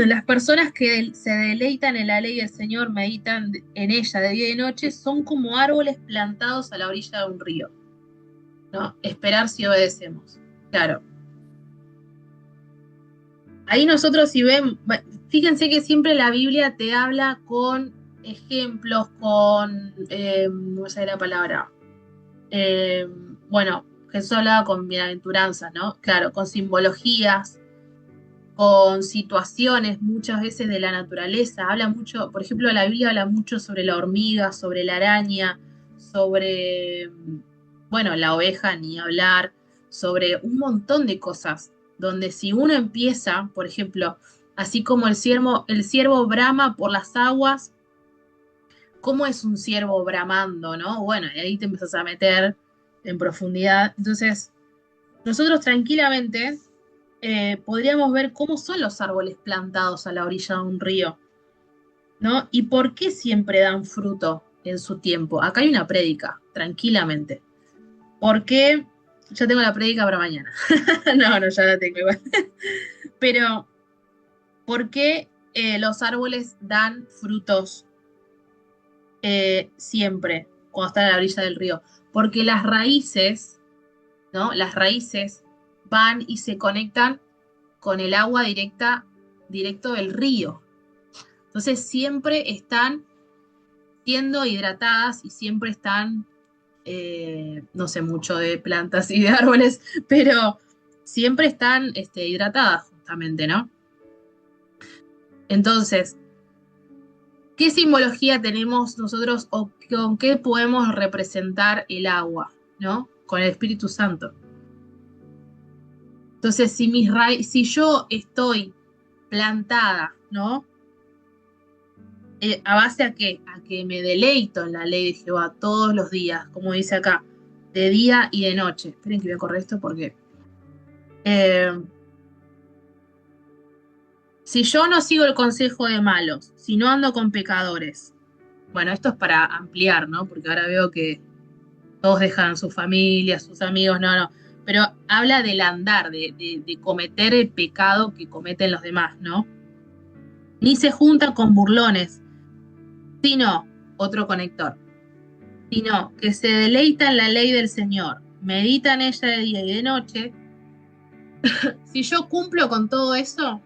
las personas que se deleitan en la ley del Señor, meditan en ella de día y de noche, son como árboles plantados a la orilla de un río, ¿no? Esperar si obedecemos. Claro. Ahí nosotros si ven, fíjense que siempre la Biblia te habla con ejemplos, no sé la palabra, eh, bueno, Jesús hablaba con bienaventuranzas, ¿no? Claro, con simbologías, con situaciones muchas veces de la naturaleza. Habla mucho, por ejemplo, la Biblia habla mucho sobre la hormiga, sobre la araña, sobre, bueno, la oveja, ni hablar, sobre un montón de cosas, donde si uno empieza, por ejemplo, así como el ciervo brama por las aguas, ¿cómo es un ciervo bramando, no? Bueno, y ahí te empiezas a meter en profundidad. Entonces, nosotros tranquilamente podríamos ver cómo son los árboles plantados a la orilla de un río, ¿no? Y por qué siempre dan fruto en su tiempo. Acá hay una prédica, tranquilamente. ¿Por qué? Ya tengo la prédica para mañana. No, no, ya la tengo igual. Pero, ¿por qué los árboles dan frutos siempre cuando están a la orilla del río? Porque las raíces, ¿no? Las raíces van y se conectan con el agua directo del río. Entonces siempre están siendo hidratadas y siempre están, no sé mucho de plantas y de árboles, pero siempre están hidratadas justamente, ¿no? Entonces, ¿qué simbología tenemos nosotros o con qué podemos representar el agua, ¿no? Con el Espíritu Santo. Entonces, si yo estoy plantada, ¿no? ¿A base a qué? A que me deleito en la ley de Jehová todos los días, como dice acá, de día y de noche. Esperen que voy a correr esto porque... eh, si yo no sigo el consejo de malos, si no ando con pecadores, bueno, esto es para ampliar, ¿no? Porque ahora veo que todos dejan sus familias, sus amigos, no, no. Pero habla del andar, de cometer el pecado que cometen los demás, ¿no? Ni se junta con burlones, sino, otro conector, sino que se deleita en la ley del Señor, medita en ella de día y de noche. Si yo cumplo con todo eso,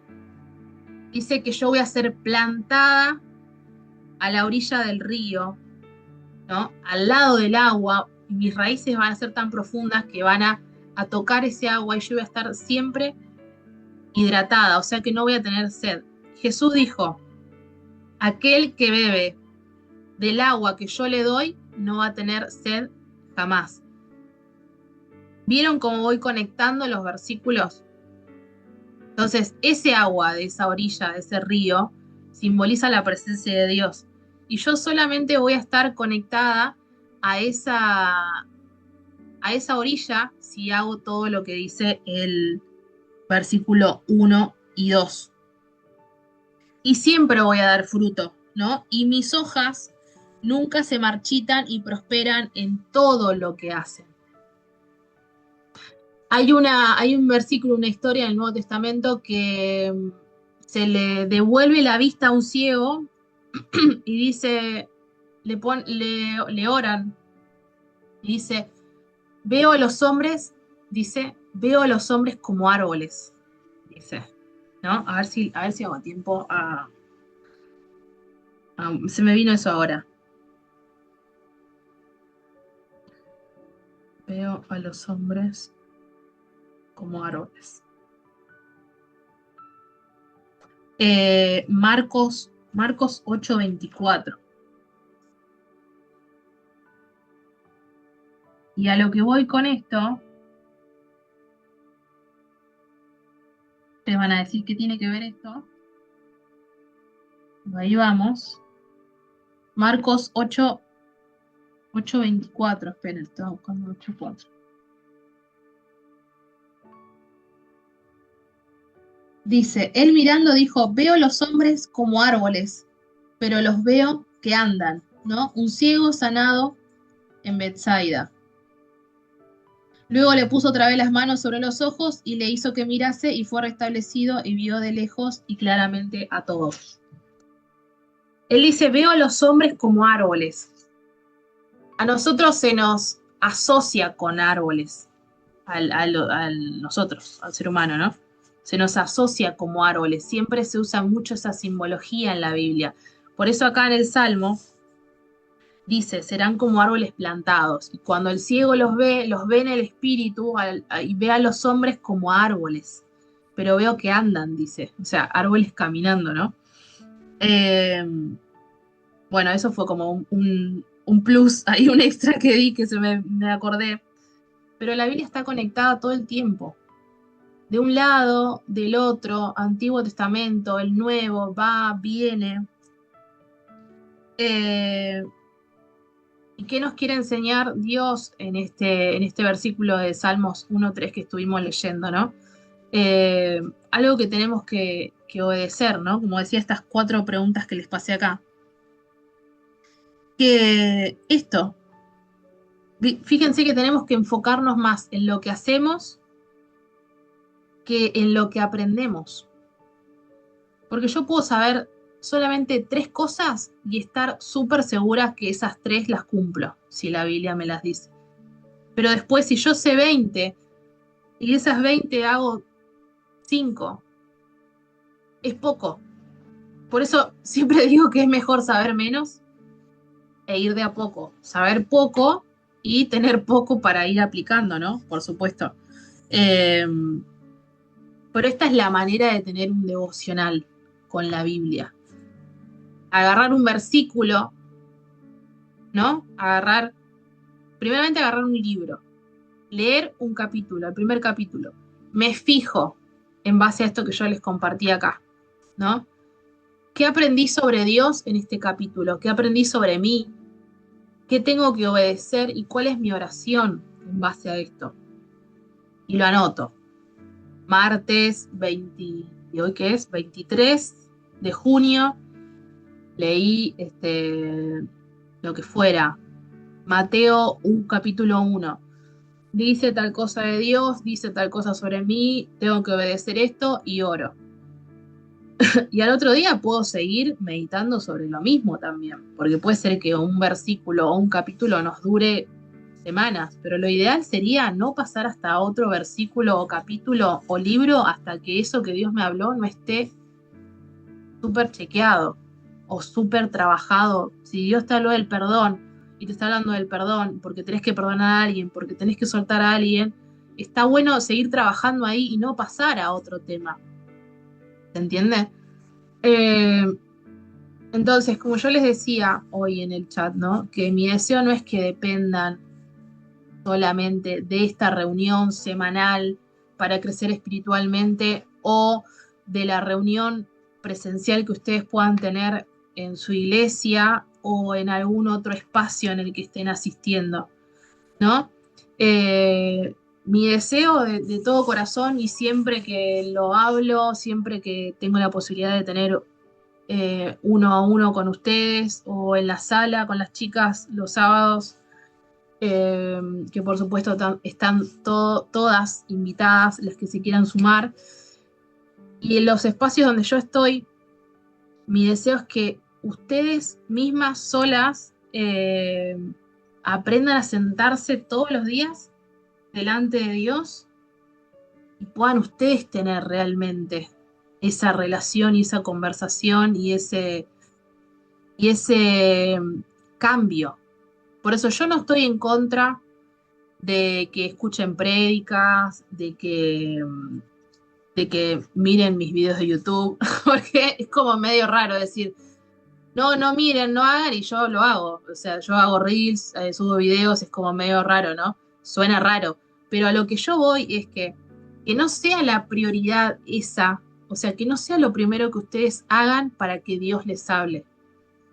dice que yo voy a ser plantada a la orilla del río, ¿no? Al lado del agua, y mis raíces van a ser tan profundas que van a tocar ese agua y yo voy a estar siempre hidratada, o sea que no voy a tener sed. Jesús dijo, aquel que bebe del agua que yo le doy no va a tener sed jamás. ¿Vieron cómo voy conectando los versículos? Entonces, ese agua de esa orilla, de ese río, simboliza la presencia de Dios. Y yo solamente voy a estar conectada a esa orilla si hago todo lo que dice el versículo 1 y 2. Y siempre voy a dar fruto, ¿no? Y mis hojas nunca se marchitan y prosperan en todo lo que hacen. Hay un versículo, una historia en el Nuevo Testamento que se le devuelve la vista a un ciego y dice, le oran y dice, veo a los hombres como árboles, dice. ¿no? A ver si hago tiempo se me vino eso ahora. Veo a los hombres como árboles. Marcos 8:24. Y a lo que voy con esto, te van a decir qué tiene que ver esto. Ahí vamos. Marcos 8:24. Esperen, estaba buscando 8:4. Dice, él mirando dijo, veo los hombres como árboles, pero los veo que andan, ¿no? Un ciego sanado en Bethsaida. Luego le puso otra vez las manos sobre los ojos y le hizo que mirase y fue restablecido y vio de lejos y claramente a todos. Él dice, veo a los hombres como árboles. A nosotros se nos asocia con árboles, nosotros, al ser humano, ¿no? Se nos asocia como árboles. Siempre se usa mucho esa simbología en la Biblia. Por eso acá en el Salmo dice, serán como árboles plantados. Y cuando el ciego los ve en el espíritu y ve a los hombres como árboles. Pero veo que andan, dice. O sea, árboles caminando, ¿no? Eh, bueno, eso fue como un plus, ahí un extra que di que me acordé. Pero la Biblia está conectada todo el tiempo. De un lado, del otro, Antiguo Testamento, el Nuevo, va, viene. Eh, ¿Y qué nos quiere enseñar Dios en este versículo de Salmos 1:3 que estuvimos leyendo, ¿no? Eh, Algo que tenemos que obedecer, ¿no? Como decía, estas 4 preguntas que les pasé acá. Que esto, fíjense que tenemos que enfocarnos más en lo que hacemos que en lo que aprendemos. Porque yo puedo saber solamente 3 cosas y estar súper segura que esas 3 las cumplo, si la Biblia me las dice. Pero después, si yo sé 20 y de esas 20 hago 5, es poco. Por eso siempre digo que es mejor saber menos e ir de a poco. Saber poco y tener poco para ir aplicando, ¿no? Por supuesto. Eh, pero esta es la manera de tener un devocional con la Biblia. Agarrar un versículo, ¿no? Primeramente agarrar un libro, leer un capítulo, el primer capítulo. Me fijo en base a esto que yo les compartí acá, ¿no? ¿Qué aprendí sobre Dios en este capítulo? ¿Qué aprendí sobre mí? ¿Qué tengo que obedecer y cuál es mi oración en base a esto? Y lo anoto. Martes 20, ¿y hoy qué es? 23 de junio, leí lo que fuera. Mateo, un capítulo 1. Dice tal cosa de Dios, dice tal cosa sobre mí, tengo que obedecer esto y oro. Y al otro día puedo seguir meditando sobre lo mismo también, porque puede ser que un versículo o un capítulo nos dure semanas, pero lo ideal sería no pasar hasta otro versículo o capítulo o libro hasta que eso que Dios me habló no esté súper chequeado o súper trabajado. Si Dios te habló del perdón y te está hablando del perdón porque tenés que perdonar a alguien, porque tenés que soltar a alguien, está bueno seguir trabajando ahí y no pasar a otro tema. ¿Se entiende? Eh, entonces, como yo les decía hoy en el chat, ¿no? Que mi deseo no es que dependan solamente de esta reunión semanal para crecer espiritualmente o de la reunión presencial que ustedes puedan tener en su iglesia o en algún otro espacio en el que estén asistiendo, ¿no? Eh, Mi deseo de todo corazón y siempre que lo hablo, siempre que tengo la posibilidad de tener uno a uno con ustedes o en la sala con las chicas los sábados, que por supuesto están todas invitadas, las que se quieran sumar. Y en los espacios donde yo estoy, mi deseo es que ustedes mismas solas aprendan a sentarse todos los días delante de Dios y puedan ustedes tener realmente. esa relación y esa conversación y ese cambio. Por eso yo no estoy en contra de que escuchen prédicas, de que miren mis videos de YouTube, porque es como medio raro decir, no, no miren, no hagan y yo lo hago. O sea, yo hago reels, subo videos, es como medio raro, ¿no? Suena raro. Pero a lo que yo voy es que no sea la prioridad esa, o sea, que no sea lo primero que ustedes hagan para que Dios les hable,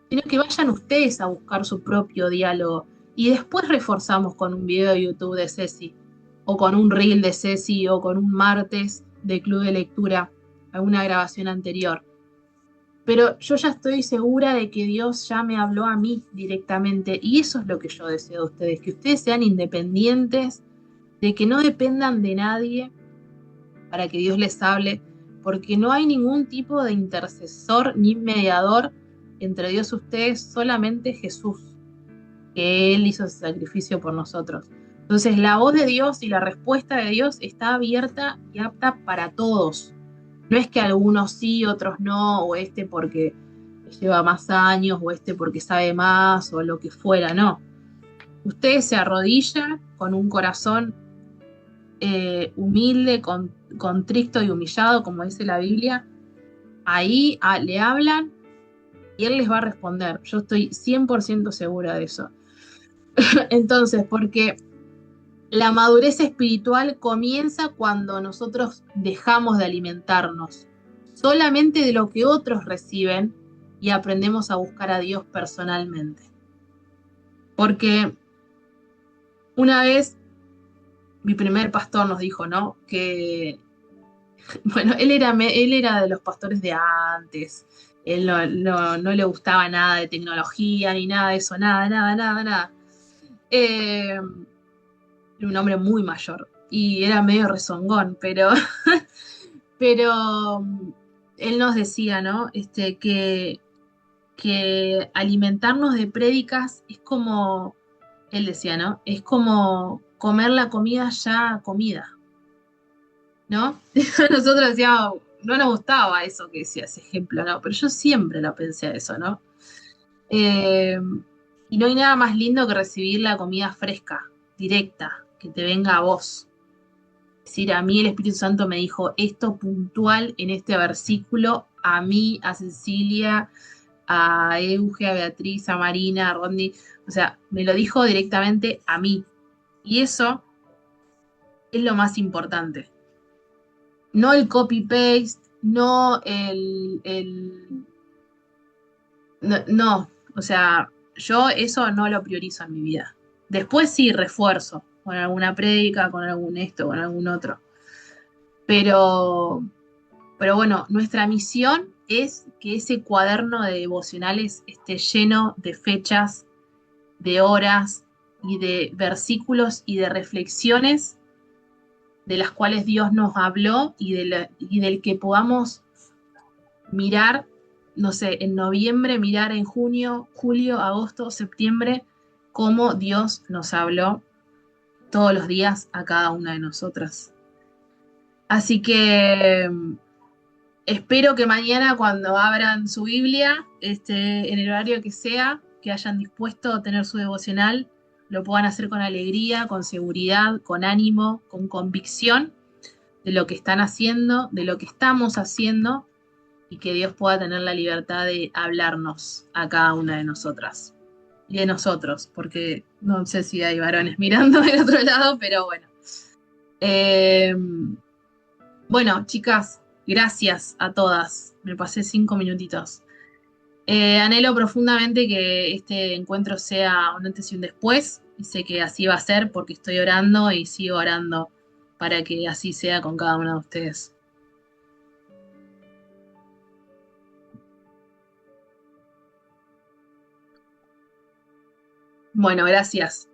sino que vayan ustedes a buscar su propio diálogo. Y después reforzamos con un video de YouTube de Ceci, o con un reel de Ceci, o con un martes de Club de Lectura, alguna grabación anterior. Pero yo ya estoy segura de que Dios ya me habló a mí directamente, y eso es lo que yo deseo de ustedes, que ustedes sean independientes, de que no dependan de nadie para que Dios les hable, porque no hay ningún tipo de intercesor ni mediador entre Dios y ustedes, solamente Jesús, que Él hizo ese sacrificio por nosotros. Entonces la voz de Dios y la respuesta de Dios está abierta y apta para todos. No es que algunos sí, otros no, o este porque lleva más años, o este porque sabe más, o lo que fuera, no. Ustedes se arrodillan con un corazón humilde, contrito y humillado, como dice la Biblia, ahí le hablan y Él les va a responder. Yo estoy 100% segura de eso. Entonces, porque la madurez espiritual comienza cuando nosotros dejamos de alimentarnos solamente de lo que otros reciben y aprendemos a buscar a Dios personalmente. Porque una vez mi primer pastor nos dijo, ¿no? Que, bueno, él era de los pastores de antes. Él no le gustaba nada de tecnología ni nada de eso, nada, nada, nada, nada. Era un hombre muy mayor y era medio rezongón, pero él nos decía, ¿no? Que alimentarnos de prédicas es como, él decía, ¿no? Es como comer la comida ya comida, ¿no? Nosotros decíamos, no nos gustaba eso que decía ese ejemplo, ¿no? Pero yo siempre lo pensé a eso, ¿no? Eh, y no hay nada más lindo que recibir la comida fresca, directa, que te venga a vos. Es decir, a mí el Espíritu Santo me dijo esto puntual en este versículo, a mí, a Cecilia, a Euge, a Beatriz, a Marina, a Rodney, o sea, me lo dijo directamente a mí. Y eso es lo más importante. No el copy-paste, no no, o sea, yo eso no lo priorizo en mi vida. Después sí refuerzo con alguna prédica, con algún esto, con algún otro. Pero, pero bueno, nuestra misión es que ese cuaderno de devocionales esté lleno de fechas, de horas y de versículos y de reflexiones de las cuales Dios nos habló y del que podamos mirar, no sé, en noviembre, mirar en junio, julio, agosto, septiembre, cómo Dios nos habló todos los días a cada una de nosotras. Así que espero que mañana cuando abran su Biblia, en el horario que sea, que hayan dispuesto a tener su devocional, lo puedan hacer con alegría, con seguridad, con ánimo, con convicción de lo que están haciendo, de lo que estamos haciendo, y que Dios pueda tener la libertad de hablarnos a cada una de nosotras y de nosotros, porque no sé si hay varones mirando del otro lado, pero bueno. Eh, bueno, chicas, gracias a todas. Me pasé 5 minutitos. Anhelo profundamente que este encuentro sea un antes y un después, y sé que así va a ser porque estoy orando y sigo orando para que así sea con cada una de ustedes. Bueno, gracias.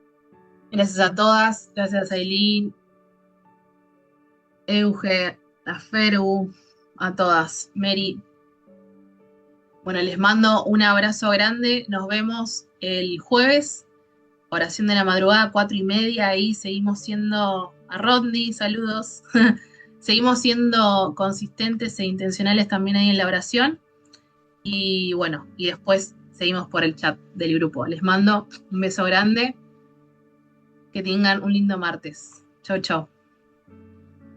Gracias a todas, gracias a Eileen, Euge, a Feru, a todas. Mary, bueno, les mando un abrazo grande. Nos vemos el jueves. Oración de la madrugada, 4:30. Ahí seguimos siendo a Rodney. Saludos. seguimos siendo consistentes e intencionales también ahí en la oración. Y bueno, y después seguimos por el chat del grupo. Les mando un beso grande. Que tengan un lindo martes. Chau, chau.